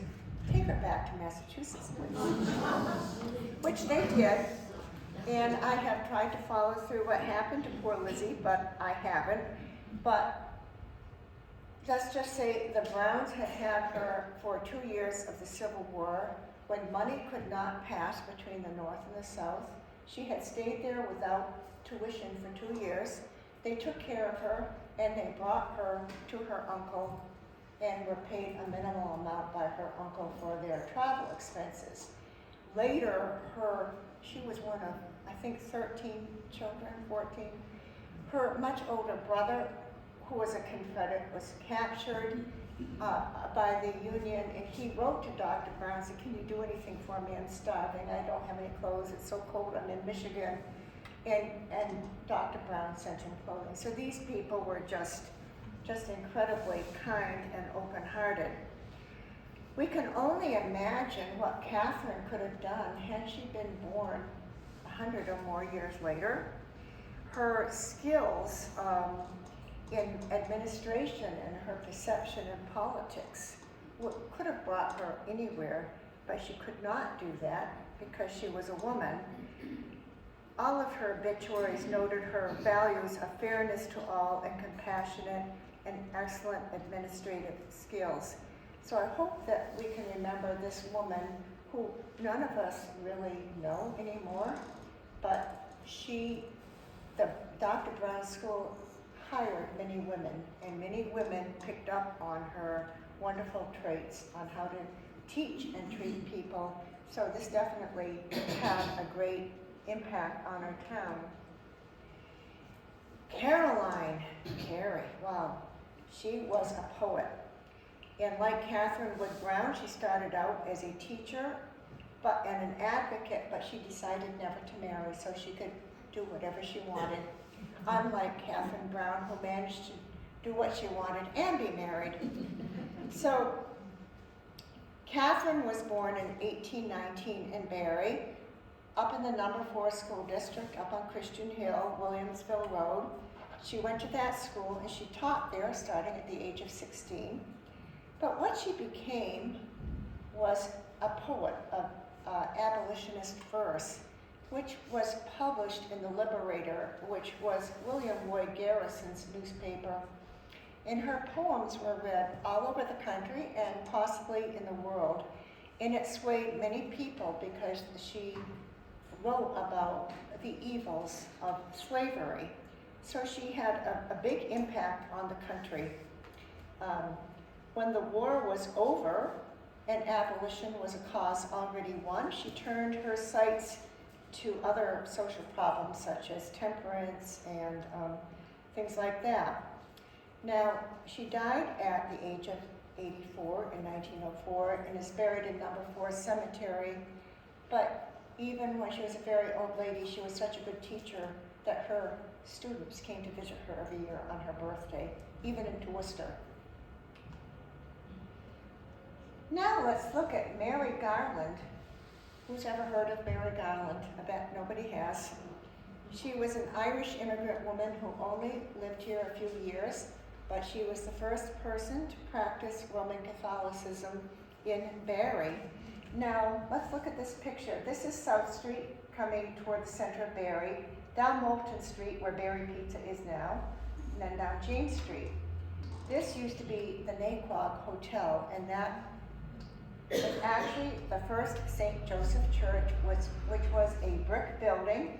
Speaker 2: Take her back to Massachusetts, please. Which they did. And I have tried to follow through what happened to poor Lizzie, but I haven't. But let's just say the Browns had had her for 2 years of the Civil War. when money could not pass between the North and the South. She had stayed there without tuition for 2 years. They took care of her and they brought her to her uncle and were paid a minimal amount by her uncle for their travel expenses. Later, she was one of, I think, 13 children, 14. Her much older brother, who was a Confederate, was captured by the Union, and he wrote to Dr. Brown and said, "Can you do anything for me? I'm starving. I don't have any clothes. It's so cold. I'm in Michigan." And Dr. Brown sent him clothing. So these people were just incredibly kind and open-hearted. We can only imagine what Catherine could have done had she been born 100 or more years later. Her skills in administration and her perception in politics could have brought her anywhere, but she could not do that because she was a woman. All of her obituaries noted her values of fairness to all and compassionate and excellent administrative skills. So I hope that we can remember this woman who none of us really know anymore, but the Dr. Brown School hired many women, and many women picked up on her wonderful traits on how to teach and treat people. So this definitely had a great impact on our town. Caroline Carey, wow, she was a poet. And like Catherine Wood Brown, she started out as a teacher and an advocate, but she decided never to marry so she could do whatever she wanted. Unlike Catherine Brown, who managed to do what she wanted and be married. So Catherine was born in 1819 in Barry, up in the number 4 school district, up on Christian Hill, Williamsville Road. She went to that school and she taught there starting at the age of 16. But what she became was a poet of abolitionist verse, which was published in The Liberator, which was William Lloyd Garrison's newspaper. And her poems were read all over the country and possibly in the world. And it swayed many people because she wrote about the evils of slavery. So she had a big impact on the country. When the war was over and abolition was a cause already won, she turned her sights to other social problems such as temperance and things like that. Now, she died at the age of 84 in 1904 and is buried in number 4 cemetery. But even when she was a very old lady, she was such a good teacher that her students came to visit her every year on her birthday, even into Worcester. Now let's look at Mary Garland. Who's ever heard of Mary Garland? I bet nobody has. She was an Irish immigrant woman who only lived here a few years, but she was the first person to practice Roman Catholicism in Barry. Now, let's look at this picture. This is South Street coming toward the center of Barry, down Moulton Street where Barry Pizza is now, and then down James Street. This used to be the Naquag Hotel, and that was actually the first St. Joseph Church, which was a brick building,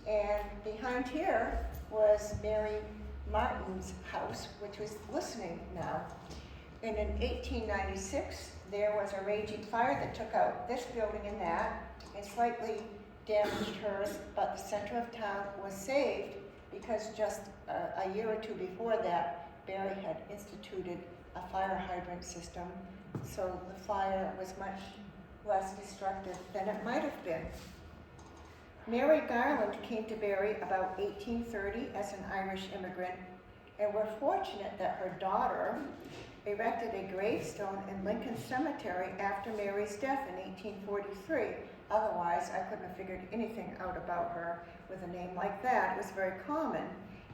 Speaker 2: and behind here was Mary Martin's house, which was listening now. And in 1896, there was a raging fire that took out this building and that, and slightly damaged hers, but the center of town was saved because just a year or two before that, Barry had instituted a fire hydrant system, so the fire was much less destructive than it might have been. Mary Garland came to Barry about 1830 as an Irish immigrant, and we're fortunate that her daughter erected a gravestone in Lincoln Cemetery after Mary's death in 1843. Otherwise, I couldn't have figured anything out about her with a name like that. It was very common.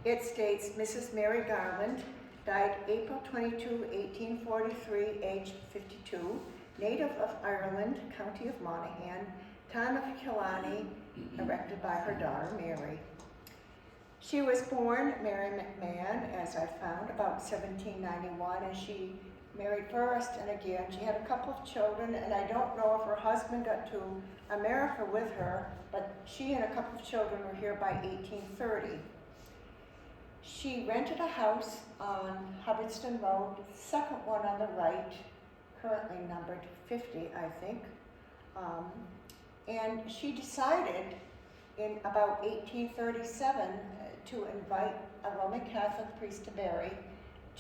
Speaker 2: It states, Mrs. Mary Garland died April 22, 1843, aged 52, native of Ireland, county of Monaghan, town of Killarney, erected by her daughter, Mary. She was born Mary McMahon, as I found, about 1791, and she married first, and again, she had a couple of children, and I don't know if her husband got to America with her, but she and a couple of children were here by 1830. She rented a house on Hubbardston Road, the second one on the right, currently numbered 50, I think. And she decided in about 1837 to invite a Roman Catholic priest to Barre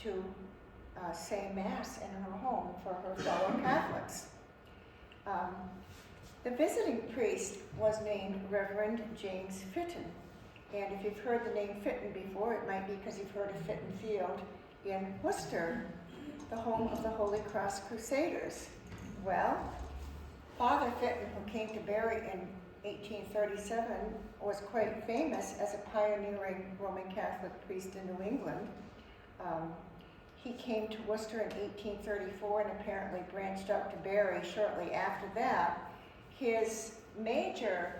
Speaker 2: to say Mass in her home for her fellow Catholics. The visiting priest was named Reverend James Fitton. And if you've heard the name Fitton before, it might be because you've heard of Fitton Field in Worcester, the home of the Holy Cross Crusaders. Well, Father Fitton, who came to Barre in 1837, was quite famous as a pioneering Roman Catholic priest in New England. He came to Worcester in 1834 and apparently branched out to Barre shortly after that. His major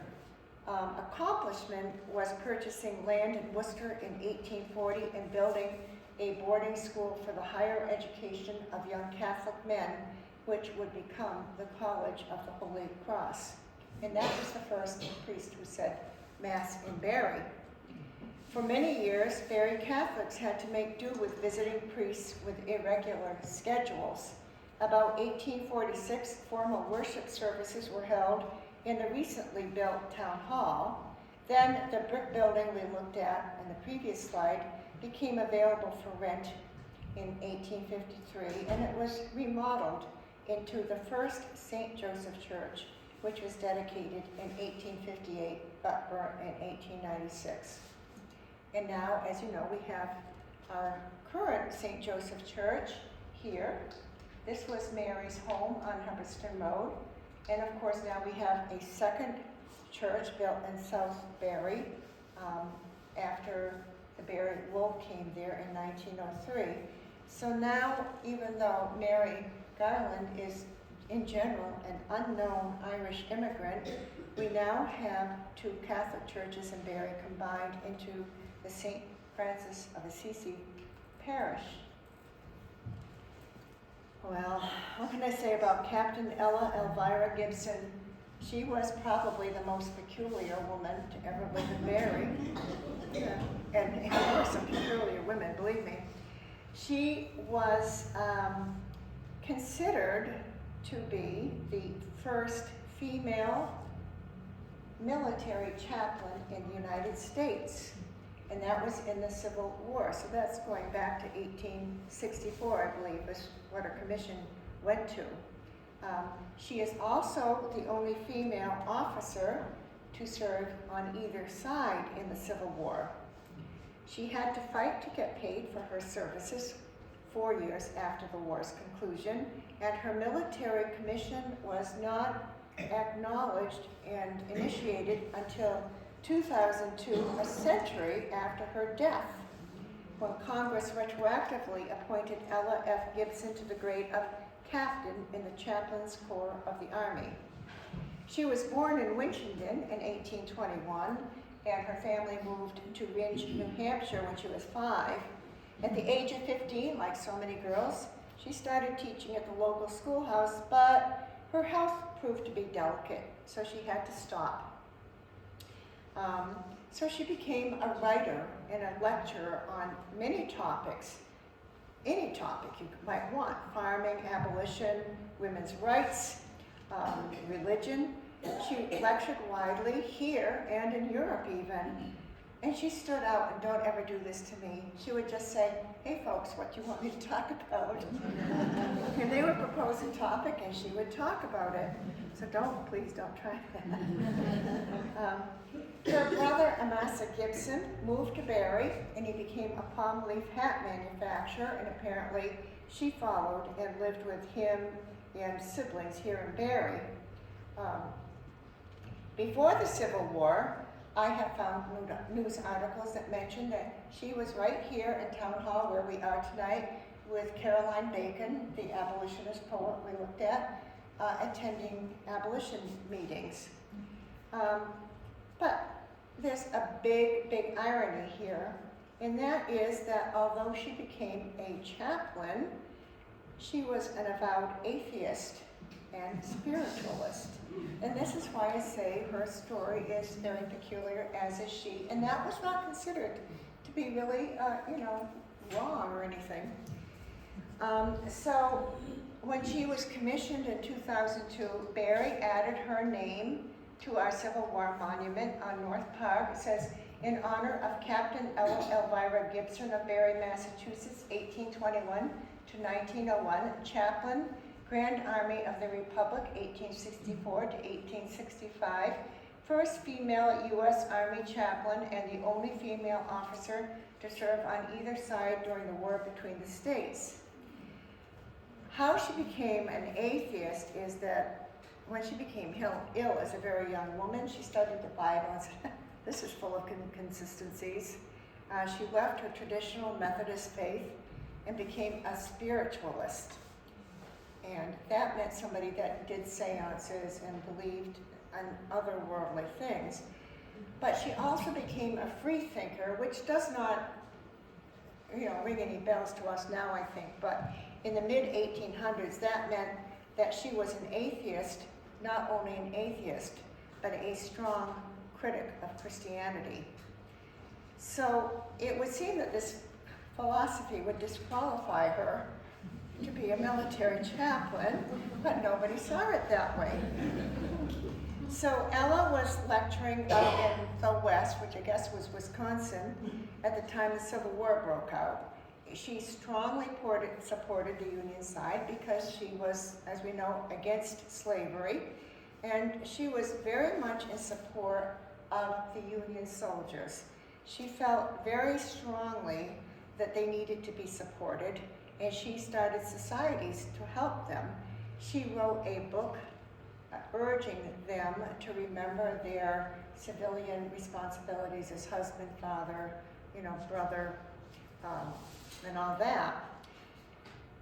Speaker 2: accomplishment was purchasing land in Worcester in 1840 and building a boarding school for the higher education of young Catholic men, which would become the College of the Holy Cross. And that was the first priest who said Mass in Barre. For many years, Barre Catholics had to make do with visiting priests with irregular schedules. About 1846, formal worship services were held in the recently built town hall. Then the brick building we looked at in the previous slide became available for rent in 1853, and it was remodeled into the first St. Joseph Church, which was dedicated in 1858 but burnt in 1896. And now, as you know, we have our current St. Joseph Church here. This was Mary's home on Hubbardston Road. And of course, now we have a second church built in South Barre after the Barre Wool came there in 1903. So now, even though Mary Garland is in general an unknown Irish immigrant, we now have two Catholic churches in Barre combined into the St. Francis of Assisi parish. Well, what can I say about Captain Ella Elvira Gibson? She was probably the most peculiar woman to ever live in Barre. Yeah. And there were some peculiar women, believe me. She was considered to be the first female military chaplain in the United States. And that was in the Civil War. So that's going back to 1864, I believe, is what her commission went to. She is also the only female officer to serve on either side in the Civil War. She had to fight to get paid for her services 4 years after the war's conclusion, and her military commission was not acknowledged and initiated until 2002, a century after her death, when Congress retroactively appointed Ella F. Gibson to the grade of captain in the Chaplains Corps of the Army. She was born in Winchendon in 1821, and her family moved to Rindge, New Hampshire when she was 5. At the age of 15, like so many girls, she started teaching at the local schoolhouse, but her health proved to be delicate, so she had to stop. So she became a writer and a lecturer on many topics, any topic you might want: farming, abolition, women's rights, religion. She lectured widely here and in Europe even. And she stood out, and don't ever do this to me. She would just say, "Hey folks, what do you want me to talk about?" And they would propose a topic and she would talk about it. So please don't try that. Her brother, Amasa Gibson, moved to Barre, and he became a palm leaf hat manufacturer, and apparently she followed and lived with him and siblings here in Barre. Before the Civil War, I have found news articles that mention that she was right here in Town Hall where we are tonight with Caroline Bacon, the abolitionist poet we looked at, attending abolition meetings. But there's a big irony here, and that is that although she became a chaplain, She was an avowed atheist and spiritualist. And this is why I say her story is very peculiar, as is she. And that was not considered to be really, wrong or anything. So when she was commissioned in 2002, Barry added her name to our Civil War monument on North Park. It says, in honor of Captain Ella Elvira Gibson of Barry, Massachusetts, 1821 to 1901, chaplain, Grand Army of the Republic, 1864 to 1865, first female U.S. Army chaplain and the only female officer to serve on either side during the war between the states. How she became an atheist is that when she became ill as a very young woman, she studied the Bible and said, this is full of inconsistencies. She left her traditional Methodist faith and became a spiritualist. And that meant somebody that did seances and believed in otherworldly things. But she also became a free thinker, which does not, ring any bells to us now, I think. But in the mid-1800s, that meant that she was an atheist, not only an atheist, but a strong critic of Christianity. So it would seem that this philosophy would disqualify her to be a military chaplain, but nobody saw it that way. So Ella was lecturing out in the West, which I guess was Wisconsin, at the time the Civil War broke out. She strongly supported the Union side because she was, as we know, against slavery, and she was very much in support of the Union soldiers. She felt very strongly that they needed to be supported, and she started societies to help them. She wrote a book urging them to remember their civilian responsibilities as husband, father, brother, and all that.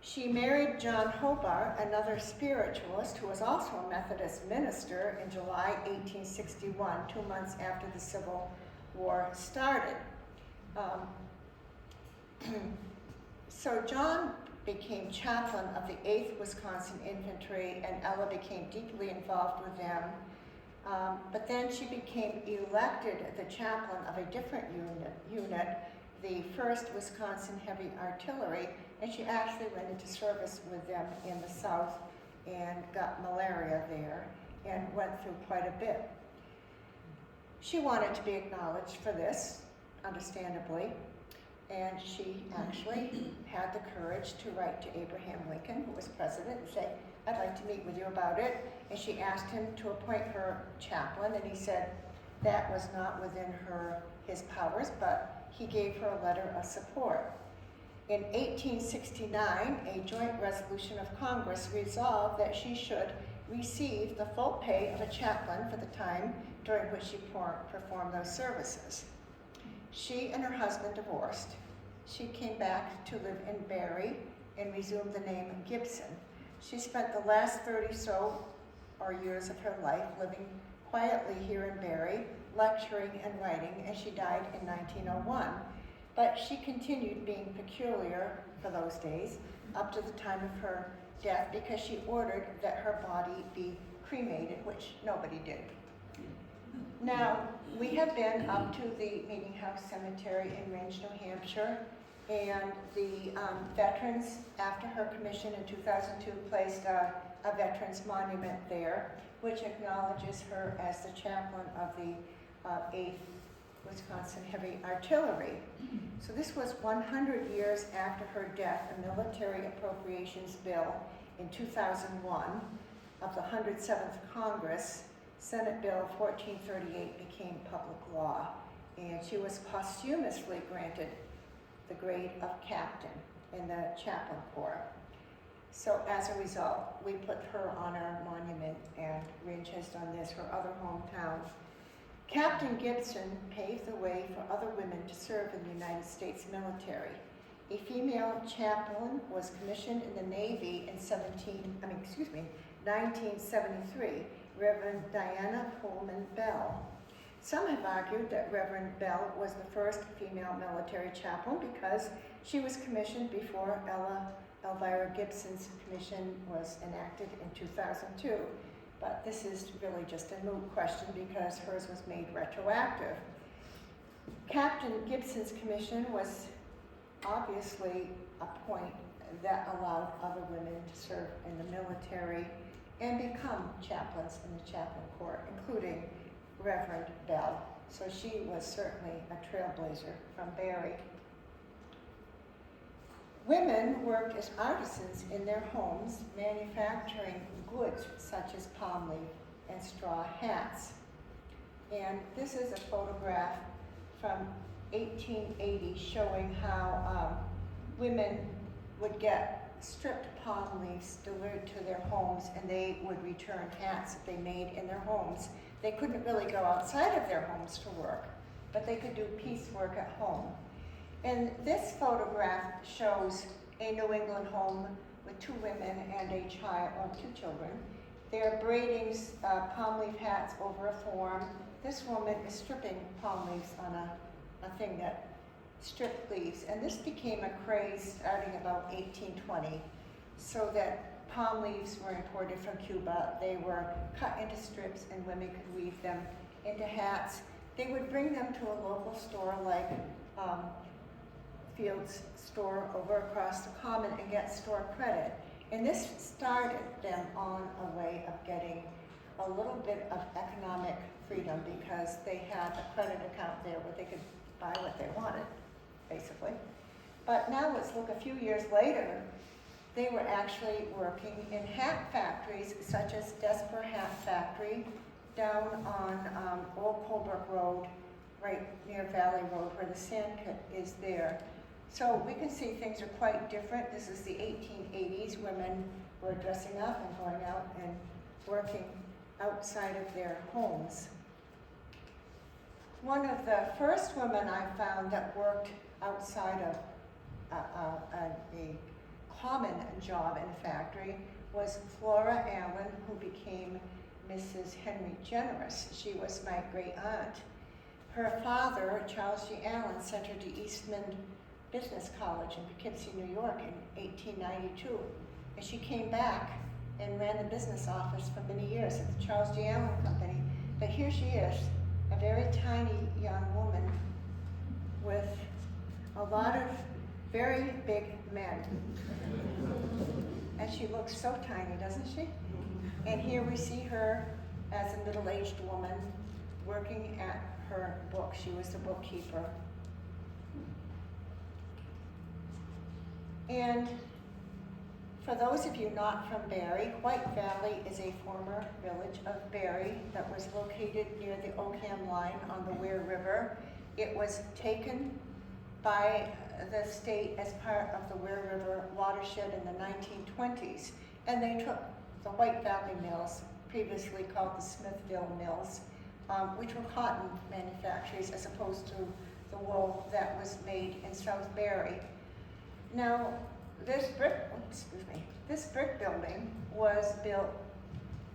Speaker 2: She married John Hobart, another spiritualist who was also a Methodist minister, in July 1861, 2 months after the Civil War started. So John became chaplain of the 8th Wisconsin Infantry, and Ella became deeply involved with them. But then she became elected the chaplain of a different unit, the 1st Wisconsin Heavy Artillery, and she actually went into service with them in the South and got malaria there and went through quite a bit. She wanted to be acknowledged for this, understandably, and she actually had the courage to write to Abraham Lincoln, who was president, and say, I'd like to meet with you about it. And she asked him to appoint her chaplain, and he said that was not within his powers, but he gave her a letter of support. In 1869, a joint resolution of Congress resolved that she should receive the full pay of a chaplain for the time during which she performed those services. She and her husband divorced. She came back to live in Barry and resumed the name Gibson. She spent the last 30 or years of her life living quietly here in Barry, lecturing and writing, and she died in 1901. But she continued being peculiar for those days up to the time of her death because she ordered that her body be cremated, which nobody did. Now, we have been up to the Meeting House Cemetery in Range, New Hampshire, and the veterans, after her commission in 2002, placed a veterans monument there, which acknowledges her as the chaplain of the 8th Wisconsin Heavy Artillery. So this was 100 years after her death. A military appropriations bill in 2001 of the 107th Congress, Senate Bill 1438, became public law, and she was posthumously granted the grade of captain in the chaplain corps. So as a result, we put her on our monument, and Ringe has done this for other hometowns. Captain Gibson paved the way for other women to serve in the United States military. A female chaplain was commissioned in the Navy in 1973, Reverend Diana Pullman Bell. Some have argued that Reverend Bell was the first female military chaplain because she was commissioned before Ella Elvira Gibson's commission was enacted in 2002, but this is really just a moot question because hers was made retroactive. Captain Gibson's commission was obviously a point that allowed other women to serve in the military and become chaplains in the chaplain corps, including Reverend Bell. So she was certainly a trailblazer from Barry. Women worked as artisans in their homes, manufacturing goods such as palm leaf and straw hats. And this is a photograph from 1880 showing how women would get stripped palm leaves delivered to their homes, and they would return hats that they made in their homes. They couldn't really go outside of their homes to work, but they could do piecework at home. And this photograph shows a New England home with 2 women and a child, or 2 children. They're braiding palm leaf hats over a form. This woman is stripping palm leaves on a thing that stripped leaves. And this became a craze starting about 1820, so that palm leaves were imported from Cuba. They were cut into strips and women could weave them into hats. They would bring them to a local store like Field's store over across the common and get store credit. And this started them on a way of getting a little bit of economic freedom because they had a credit account there where they could buy what they wanted, basically. But now let's look a few years later. They were actually working in hat factories such as Desper Hat Factory down on Old Colebrook Road, right near Valley Road where the sand pit is there. So we can see things are quite different. This is the 1880s. Women were dressing up and going out and working outside of their homes. One of the first women I found that worked outside of a common job in a factory was Flora Allen, who became Mrs. Henry Generous. She was my great aunt. Her father, Charles G. Allen, sent her to Eastman Business College in Poughkeepsie, New York in 1892. And she came back and ran the business office for many years at the Charles G. Allen Company. But here she is, a very tiny young woman with a lot of very big men. And she looks so tiny, doesn't she? And here we see her as a middle-aged woman working at her book. She was the bookkeeper. And for those of you not from Barry, White Valley is a former village of Barry that was located near the Oakham line on the Ware River. It was taken by the state as part of the Ware River watershed in the 1920s, and they took the White Valley Mills, previously called the Smithville Mills, which were cotton manufacturers as opposed to the wool that was made in South Barry. Now, this brick building was built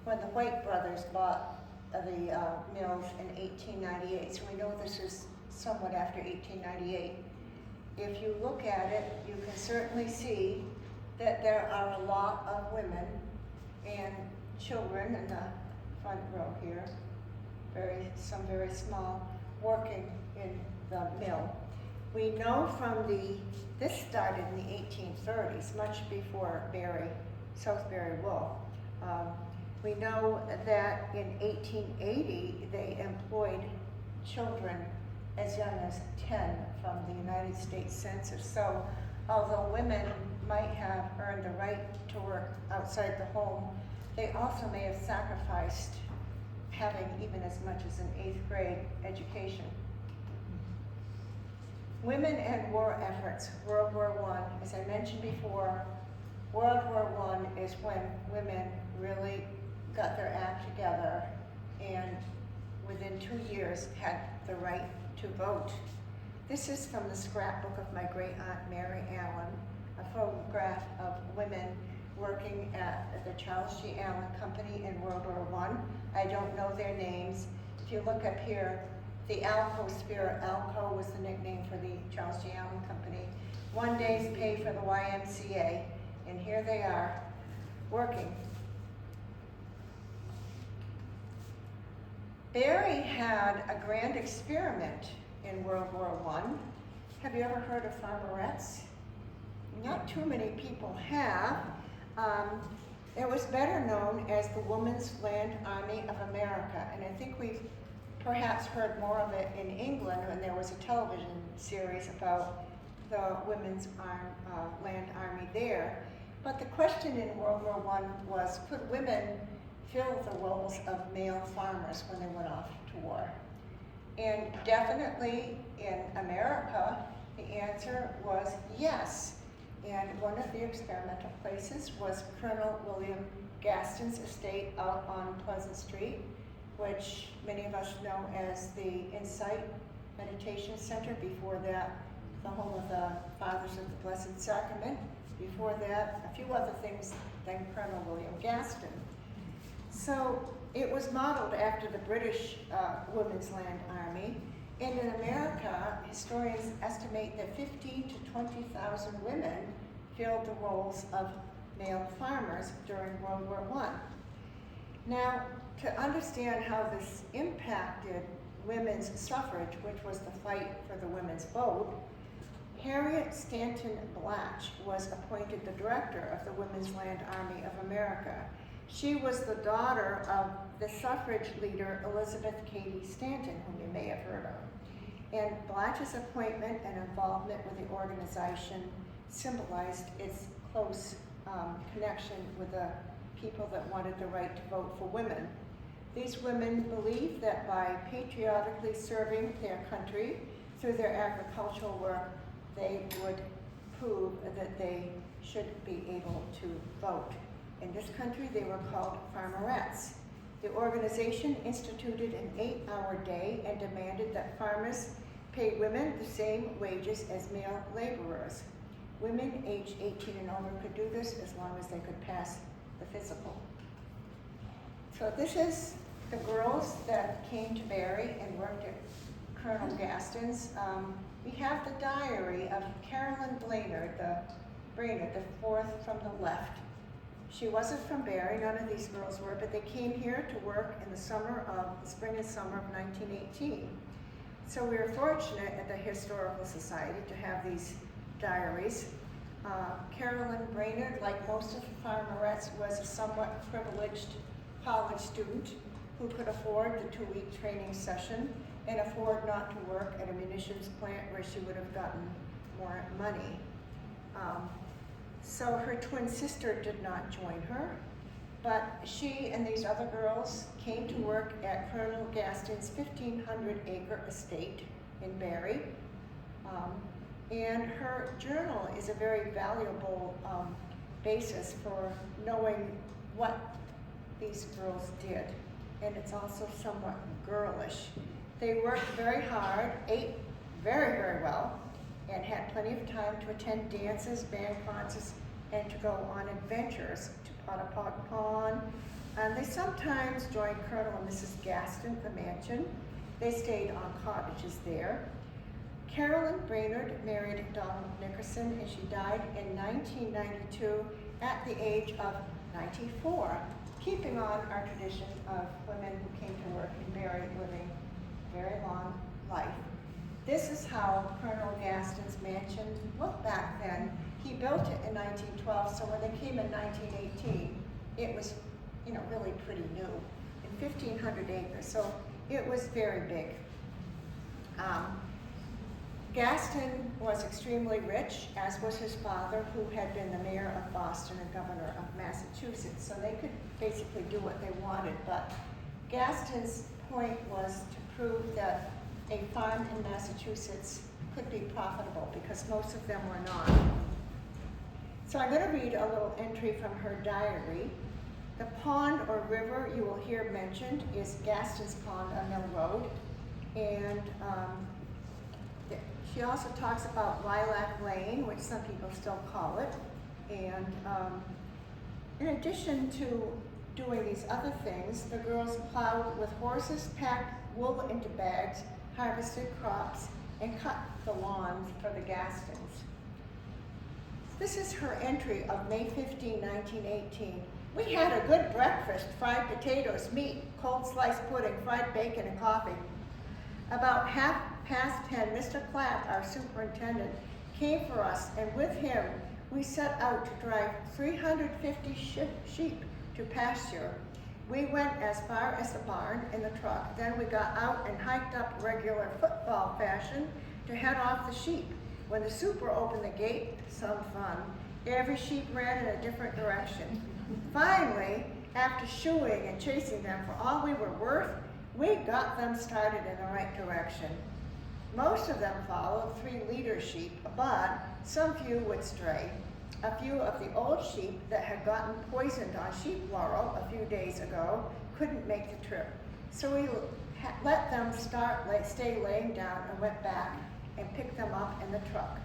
Speaker 2: when the White brothers bought the mills in 1898, so we know this is somewhat after 1898. If you look at it, you can certainly see that there are a lot of women and children in the front row here, some very small, working in the mill. We know from this started in the 1830s, much before South Barry wool. We know that in 1880, they employed children as young as 10 from the United States Census. So although women might have earned the right to work outside the home, they also may have sacrificed having even as much as an 8th grade education. Women and war efforts, World War I. As I mentioned before, World War I is when women really got their act together and within 2 years had the right to vote. This is from the scrapbook of my great aunt Mary Allen, a photograph of women working at the Charles G. Allen Company in World War I. I don't know their names. If you look up here, the Alco Spirit, Alco was the nickname for the Charles G. Allen Company. 1 day's pay for the YMCA. and here they are, working. Barry had a grand experiment in World War I. Have you ever heard of farmerettes? Not too many people have. It was better known as the Women's Land Army of America, and I think we've perhaps heard more of it in England when there was a television series about the Women's Land Army there. But the question in World War I was, could women fill the roles of male farmers when they went off to war? And definitely in America, the answer was yes. And one of the experimental places was Colonel William Gaston's estate out on Pleasant Street, which many of us know as the Insight Meditation Center. Before that, the home of the Fathers of the Blessed Sacrament. Before that, a few other things than Colonel William Gaston. So it was modeled after the British Women's Land Army. And in America, historians estimate that 15,000 to 20,000 women filled the roles of male farmers during World War I. Now, to understand how this impacted women's suffrage, which was the fight for the women's vote, Harriet Stanton Blatch was appointed the director of the Women's Land Army of America. She was the daughter of the suffrage leader Elizabeth Cady Stanton, whom you may have heard of. And Blatch's appointment and involvement with the organization symbolized its close connection with the people that wanted the right to vote for women. These women believed that by patriotically serving their country through their agricultural work, they would prove that they should be able to vote. In this country, they were called farmerettes. The organization instituted an 8-hour day and demanded that farmers pay women the same wages as male laborers. Women aged 18 and over could do this as long as they could pass the physical. So this is the girls that came to Barry and worked at Colonel Gaston's. We have the diary of Carolyn Brainerd, the fourth from the left. She wasn't from Barry, none of these girls were, but they came here to work in the spring and summer of 1918. So we were fortunate at the Historical Society to have these diaries. Carolyn Brainerd, like most of the farmerettes, was a somewhat privileged college student who could afford the 2-week training session and afford not to work at a munitions plant where she would have gotten more money. So her twin sister did not join her, but she and these other girls came to work at Colonel Gaston's 1,500-acre estate in Barry. And her journal is a very valuable basis for knowing what these girls did. And it's also somewhat girlish. They worked very hard, ate very, very well, and had plenty of time to attend dances, band concerts, and to go on adventures to Pottapock Pond. And they sometimes joined Colonel and Mrs. Gaston at the mansion. They stayed on cottages there. Carolyn Brainerd married Donald Nickerson, and she died in 1992 at the age of 94, keeping on our tradition of women who came to work in Barry living a very long life. This is how Colonel Gaston's mansion looked back then. He built it in 1912, so when they came in 1918, it was, really pretty new, and 1,500 acres, so it was very big. Gaston was extremely rich, as was his father, who had been the mayor of Boston and governor of Massachusetts, so they could basically do what they wanted, but Gaston's point was to prove that a farm in Massachusetts could be profitable because most of them were not. So I'm going to read a little entry from her diary. The pond or river you will hear mentioned is Gaston's Pond on Mill Road. And she also talks about Lilac Lane, which some people still call it. And in addition to doing these other things, the girls plowed with horses, packed wool into bags, harvested crops, and cut the lawns for the Gastons. This is her entry of May 15, 1918. We had a good breakfast, fried potatoes, meat, cold sliced pudding, fried bacon, and coffee. About 10:30, Mr. Clapp, our superintendent, came for us, and with him, we set out to drive 350 sheep to pasture. We went as far as the barn in the truck, then we got out and hiked up regular football fashion to head off the sheep. When the super opened the gate, some fun, every sheep ran in a different direction. Finally, after shooing and chasing them for all we were worth, we got them started in the right direction. Most of them followed 3 leader sheep, but some few would stray. A few of the old sheep that had gotten poisoned on sheep laurel a few days ago couldn't make the trip. So we let them stay laying down and went back and picked them up in the truck.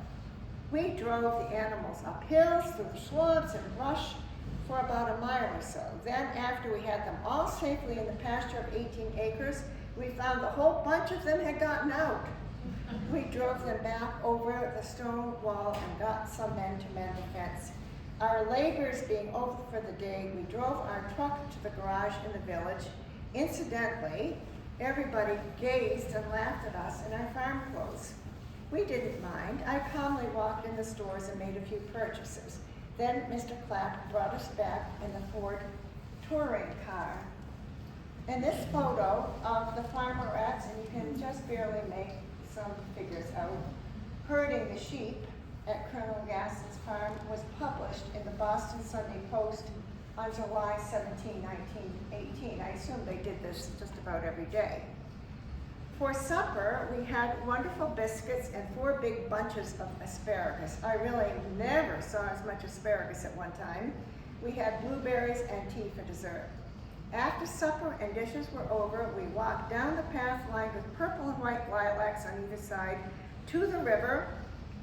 Speaker 2: We drove the animals up hills, through swamps and brush for about a mile or so. Then after we had them all safely in the pasture of 18 acres, we found the whole bunch of them had gotten out. We drove them back over the stone wall and got some men to mend the fence. Our labors being over for the day, we drove our truck to the garage in the village. Incidentally, everybody gazed and laughed at us in our farm clothes. We didn't mind. I calmly walked in the stores and made a few purchases. Then Mr. Clapp brought us back in the Ford touring car. And this photo of the farmerettes, and you can just barely make some figures out, herding the sheep at Colonel Gass's farm was published in the Boston Sunday Post on July 17, 1918. I assume they did this just about every day. For supper, we had wonderful biscuits and 4 big bunches of asparagus. I really never saw as much asparagus at one time. We had blueberries and tea for dessert. After supper and dishes were over, we walked down the path lined with purple and white lilacs on either side to the river,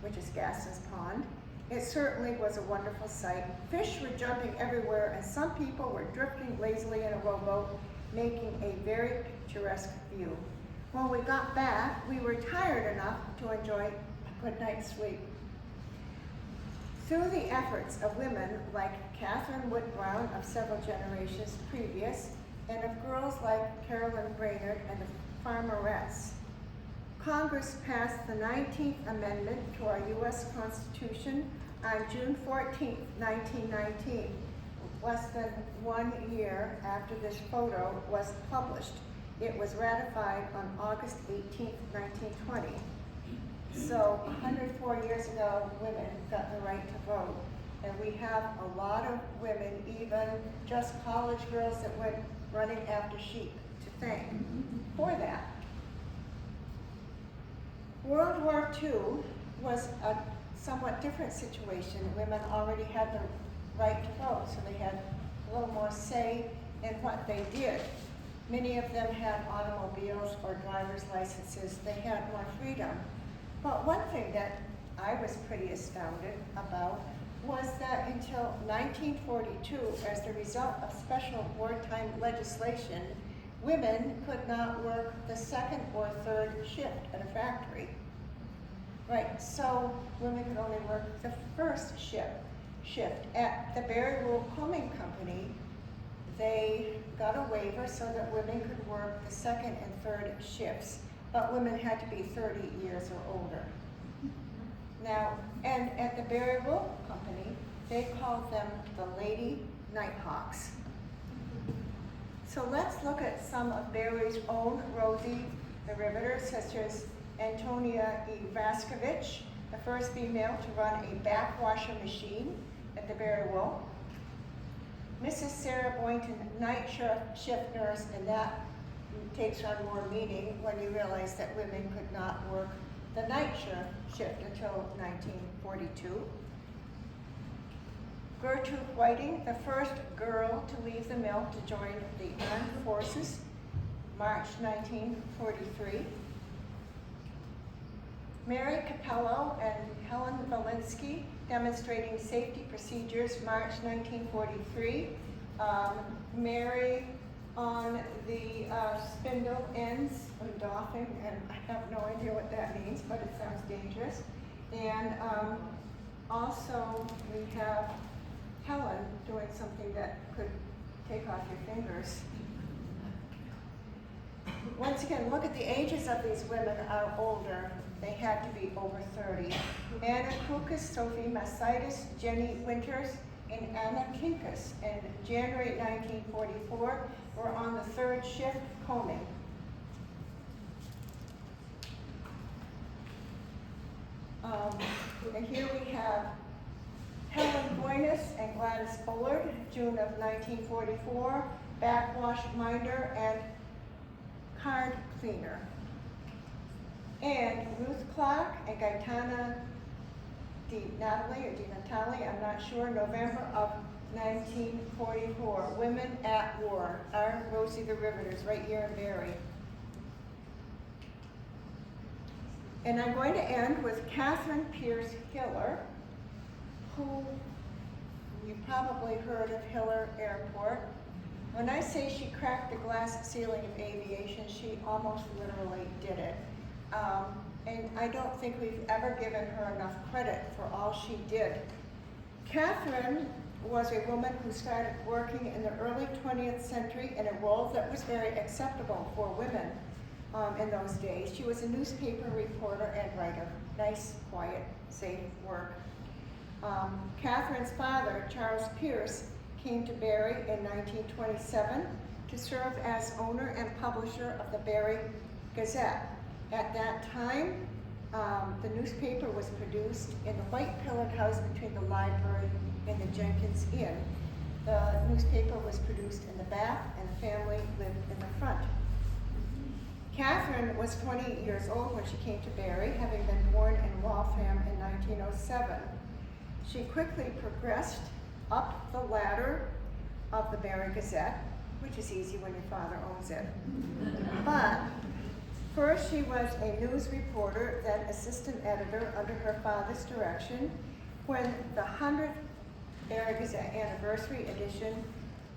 Speaker 2: which is Gass's Pond. It certainly was a wonderful sight. Fish were jumping everywhere, and some people were drifting lazily in a rowboat, making a very picturesque view. When we got back, we were tired enough to enjoy a good night's sleep. Through the efforts of women like Catherine Wood Brown of several generations previous, and of girls like Carolyn Brainerd and the Farmerettes, Congress passed the 19th Amendment to our U.S. Constitution on June 14, 1919, less than 1 year after this photo was published. It was ratified on August 18, 1920. So 104 years ago, women got the right to vote. And we have a lot of women, even just college girls that went running after sheep, to thank for that. World War II was a somewhat different situation. Women already had the right to vote, so they had a little more say in what they did. Many of them had automobiles or driver's licenses. They had more freedom. But one thing that I was pretty astounded about was that until 1942, as the result of special wartime legislation, women could not work the 2nd or 3rd shift at a factory. Right, so women could only work the 1st shift. At the Berry Wool Combing Company, they got a waiver so that women could work the 2nd and 3rd shifts, but women had to be 30 years or older. Now, and at the Berry Wool Company, they called them the Lady Nighthawks. So let's look at some of Berry's own Rosie the Riveters, such as Antonia E. Vaskovich, the first female to run a backwasher machine at the Berry Wool. Mrs. Sarah Boynton, night shift nurse, and that takes on more meaning when you realize that women could not work the night shift until 1942. Gertrude Whiting, the first girl to leave the mill to join the armed forces, March 1943. Mary Capello and Helen Valinsky, demonstrating safety procedures, March 1943. Mary on the spindle ends of doffing, and I have no idea what that means, but it sounds dangerous. And Also, we have Helen doing something that could take off your fingers. Once again, look at the ages of these women are older. They had to be over 30. Anna Krukas, Sophie Masitis, Jenny Winters, and Anna Kinkus in January 1944 were on the third shift combing. And here we have Helen Boyness and Gladys Bullard, June of 1944, backwash minder and card cleaner. And Ruth Clark and Gaetana Di Natale, I'm not sure, November of 1944. Women at War, our Rosie the Riveters, right here in Barrie. And I'm going to end with Catherine Pierce Hiller, who you probably heard of Hiller Airport. When I say she cracked the glass ceiling of aviation, she almost literally did it. And I don't think we've ever given her enough credit for all she did. Catherine was a woman who started working in the early 20th century in a role that was very acceptable for women in those days. She was a newspaper reporter and writer. Nice, quiet, safe work. Catherine's father, Charles Pierce, came to Barrie in 1927 to serve as owner and publisher of the Barrie Gazette. At that time, the newspaper was produced in the white pillared house between the library and the Jenkins Inn. The newspaper was produced in the back, and the family lived in the front. Catherine was 20 years old when she came to Barrie, having been born in Waltham in 1907. She quickly progressed up the ladder of the Barrie Gazette, which is easy when your father owns it. But first she was a news reporter, then assistant editor under her father's direction. When the 100th Barrie Gazette anniversary edition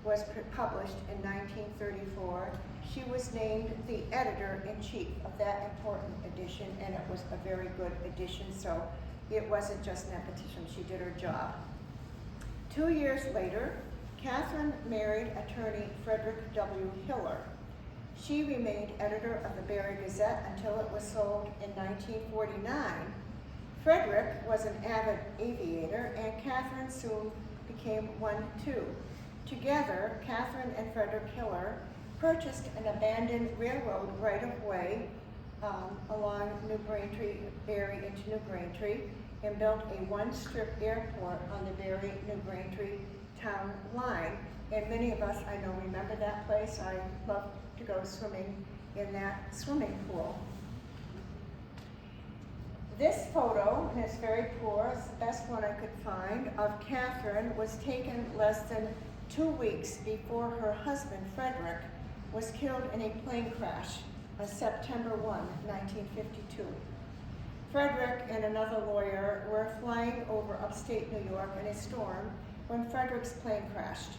Speaker 2: was published in 1934, she was named the editor-in-chief of that important edition, and it was a very good edition, so it wasn't just nepotism, she did her job. 2 years later, Catherine married attorney Frederick W. Hiller. She remained editor of the Barrie Gazette until it was sold in 1949. Frederick was an avid aviator, and Catherine soon became one too. Together, Catherine and Frederick Hiller purchased an abandoned railroad right-of-way along New Braintree, Barrie into New Braintree, and built a one-strip airport on the Barrie-New Braintree town line. And many of us, I know, remember that place. I love to go swimming in that swimming pool. This photo, and it's very poor, it's the best one I could find, of Catherine was taken less than 2 weeks before her husband, Frederick, was killed in a plane crash on September 1, 1952. Frederick and another lawyer were flying over upstate New York in a storm when Frederick's plane crashed.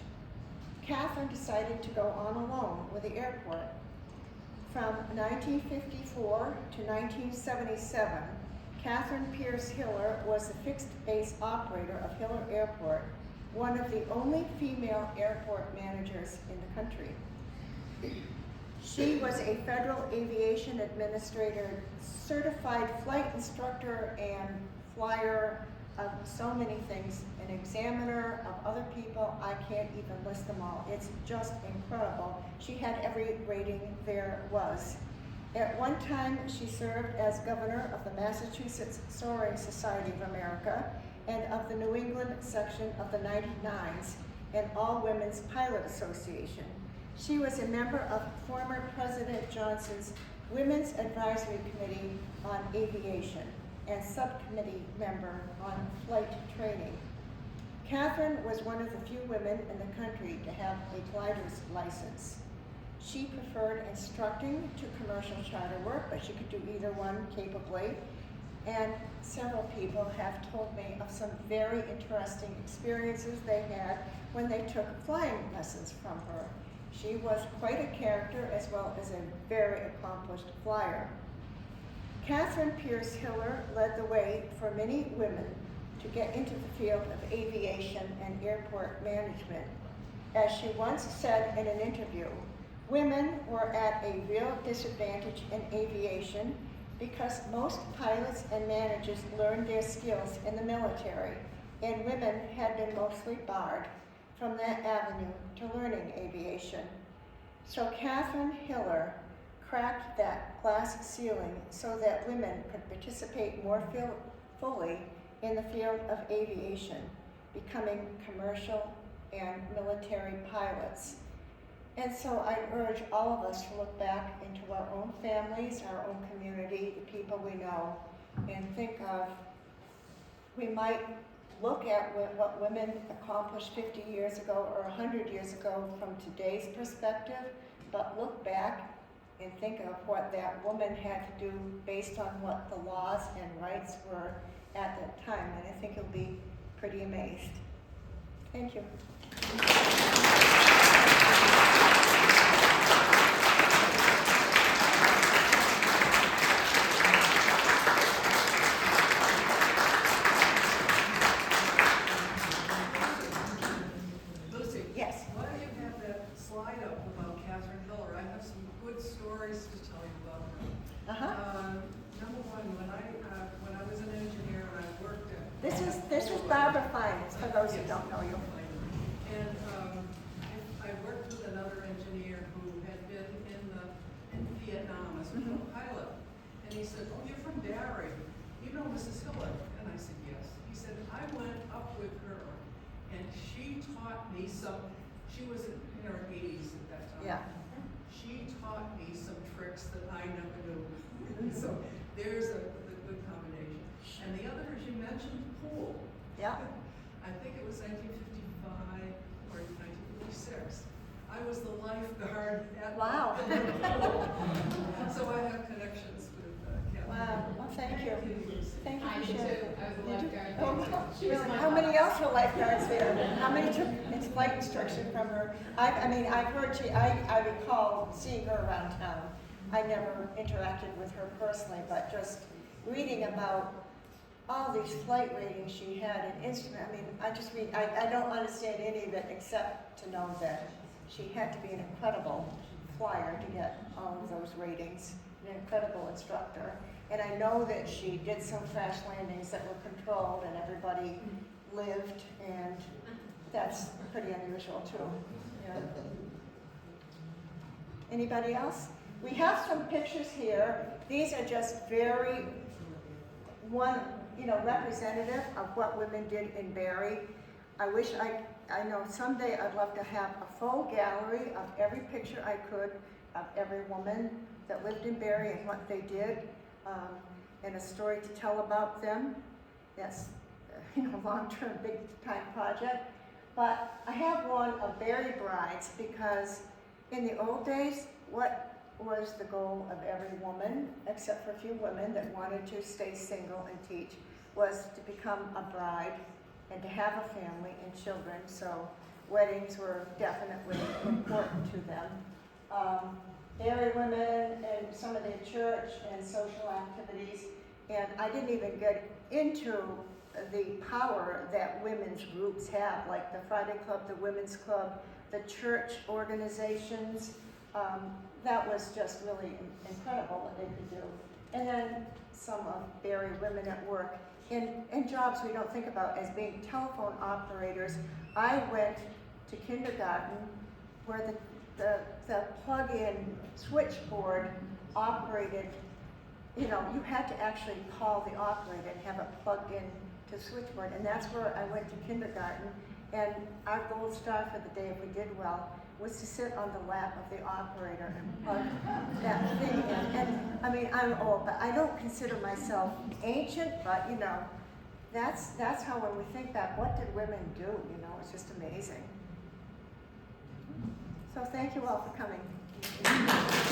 Speaker 2: Catherine decided to go on alone with the airport. From 1954 to 1977, Catherine Pierce Hiller was the fixed base operator of Hiller Airport, one of the only female airport managers in the country. She was a Federal Aviation Administrator, certified flight instructor, and flyer of so many things, an examiner of other people. I can't even list them all. It's just incredible. She had every rating there was. At one time, she served as governor of the Massachusetts Soaring Society of America and of the New England section of the 99s and All Women's Pilot Association. She was a member of former President Johnson's Women's Advisory Committee on Aviation and subcommittee member on flight training. Catherine was one of the few women in the country to have a glider's license. She preferred instructing to commercial charter work, but she could do either one capably. And several people have told me of some very interesting experiences they had when they took flying lessons from her. She was quite a character as well as a very accomplished flyer. Catherine Pierce Hiller led the way for many women to get into the field of aviation and airport management. As she once said in an interview, women were at a real disadvantage in aviation because most pilots and managers learned their skills in the military, and women had been mostly barred from that avenue to learning aviation. So Catherine Hiller cracked that glass ceiling so that women could participate more fully in the field of aviation, becoming commercial and military pilots. And so I urge all of us to look back into our own families, our own community, the people we know, and think of, we might look at what women accomplished 50 years ago or 100 years ago from today's perspective, but look back and think of what that woman had to do based on what the laws and rights were at that time, and I think you'll be pretty amazed. Thank you.
Speaker 3: Lucy,
Speaker 2: Yes.
Speaker 3: why don't you have that slide up about Catherine Hiller? I have some good stories to tell you about her. Number one, when I was an engineer and I worked at
Speaker 2: This is Barbara Fines, for those who don't know you.
Speaker 3: And I worked with another engineer who had been in Vietnam as a pilot. And he said, "Oh, you're from Barrie. You know Mrs. Hiller?" And I said, "Yes." He said, "I went up with her and she taught me some," she was in her 80s at that time.
Speaker 2: Yeah.
Speaker 3: She taught me some tricks that I never knew. So there's a good combination. And the other is you mentioned pool.
Speaker 2: Yeah.
Speaker 3: I think it was 1955 or 1956. I was the lifeguard at
Speaker 2: Wow.
Speaker 3: the pool. So I have connections with Catherine.
Speaker 2: Wow. Well, thank you. Thank you
Speaker 4: I
Speaker 2: for
Speaker 4: did
Speaker 2: sharing.
Speaker 4: too. I was a
Speaker 2: Did you?
Speaker 4: lifeguard.
Speaker 2: Oh,
Speaker 4: She was
Speaker 2: really?
Speaker 4: my
Speaker 2: How many
Speaker 4: boss.
Speaker 2: else were lifeguards there? How many took its flight instruction from her? I mean, I've heard I recall seeing her around town. I never interacted with her personally, but just reading about all these flight ratings she had and instrument. I mean, I don't understand any of it except to know that she had to be an incredible flyer to get all of those ratings, an incredible instructor. And I know that she did some crash landings that were controlled and everybody lived, and that's pretty unusual too. Yeah. Anybody else? We have some pictures here. These are just very representative of what women did in Barrie. I wish I know someday I'd love to have a full gallery of every picture I could of every woman that lived in Barrie and what they did, and a story to tell about them. That's long-term, big-time project. But I have one of Barrie brides because in the old days, what was the goal of every woman, except for a few women that wanted to stay single and teach, was to become a bride and to have a family and children. So weddings were definitely important to them. Barrie women and some of their church and social activities, and I didn't even get into the power that women's groups have, like the Friday Club, the Women's Club, the church organizations. That was just really incredible what they could do. And then some of Barrie women at work in jobs we don't think about as being telephone operators. I went to kindergarten where the plug-in switchboard operated, you had to actually call the operator and have it plugged in to switchboard, and that's where I went to kindergarten. And our gold star for the day, if we did well, was to sit on the lap of the operator and plug that thing in. And I mean, I'm old, but I don't consider myself ancient, but that's how when we think back, what did women do? It's just amazing. So thank you all for coming.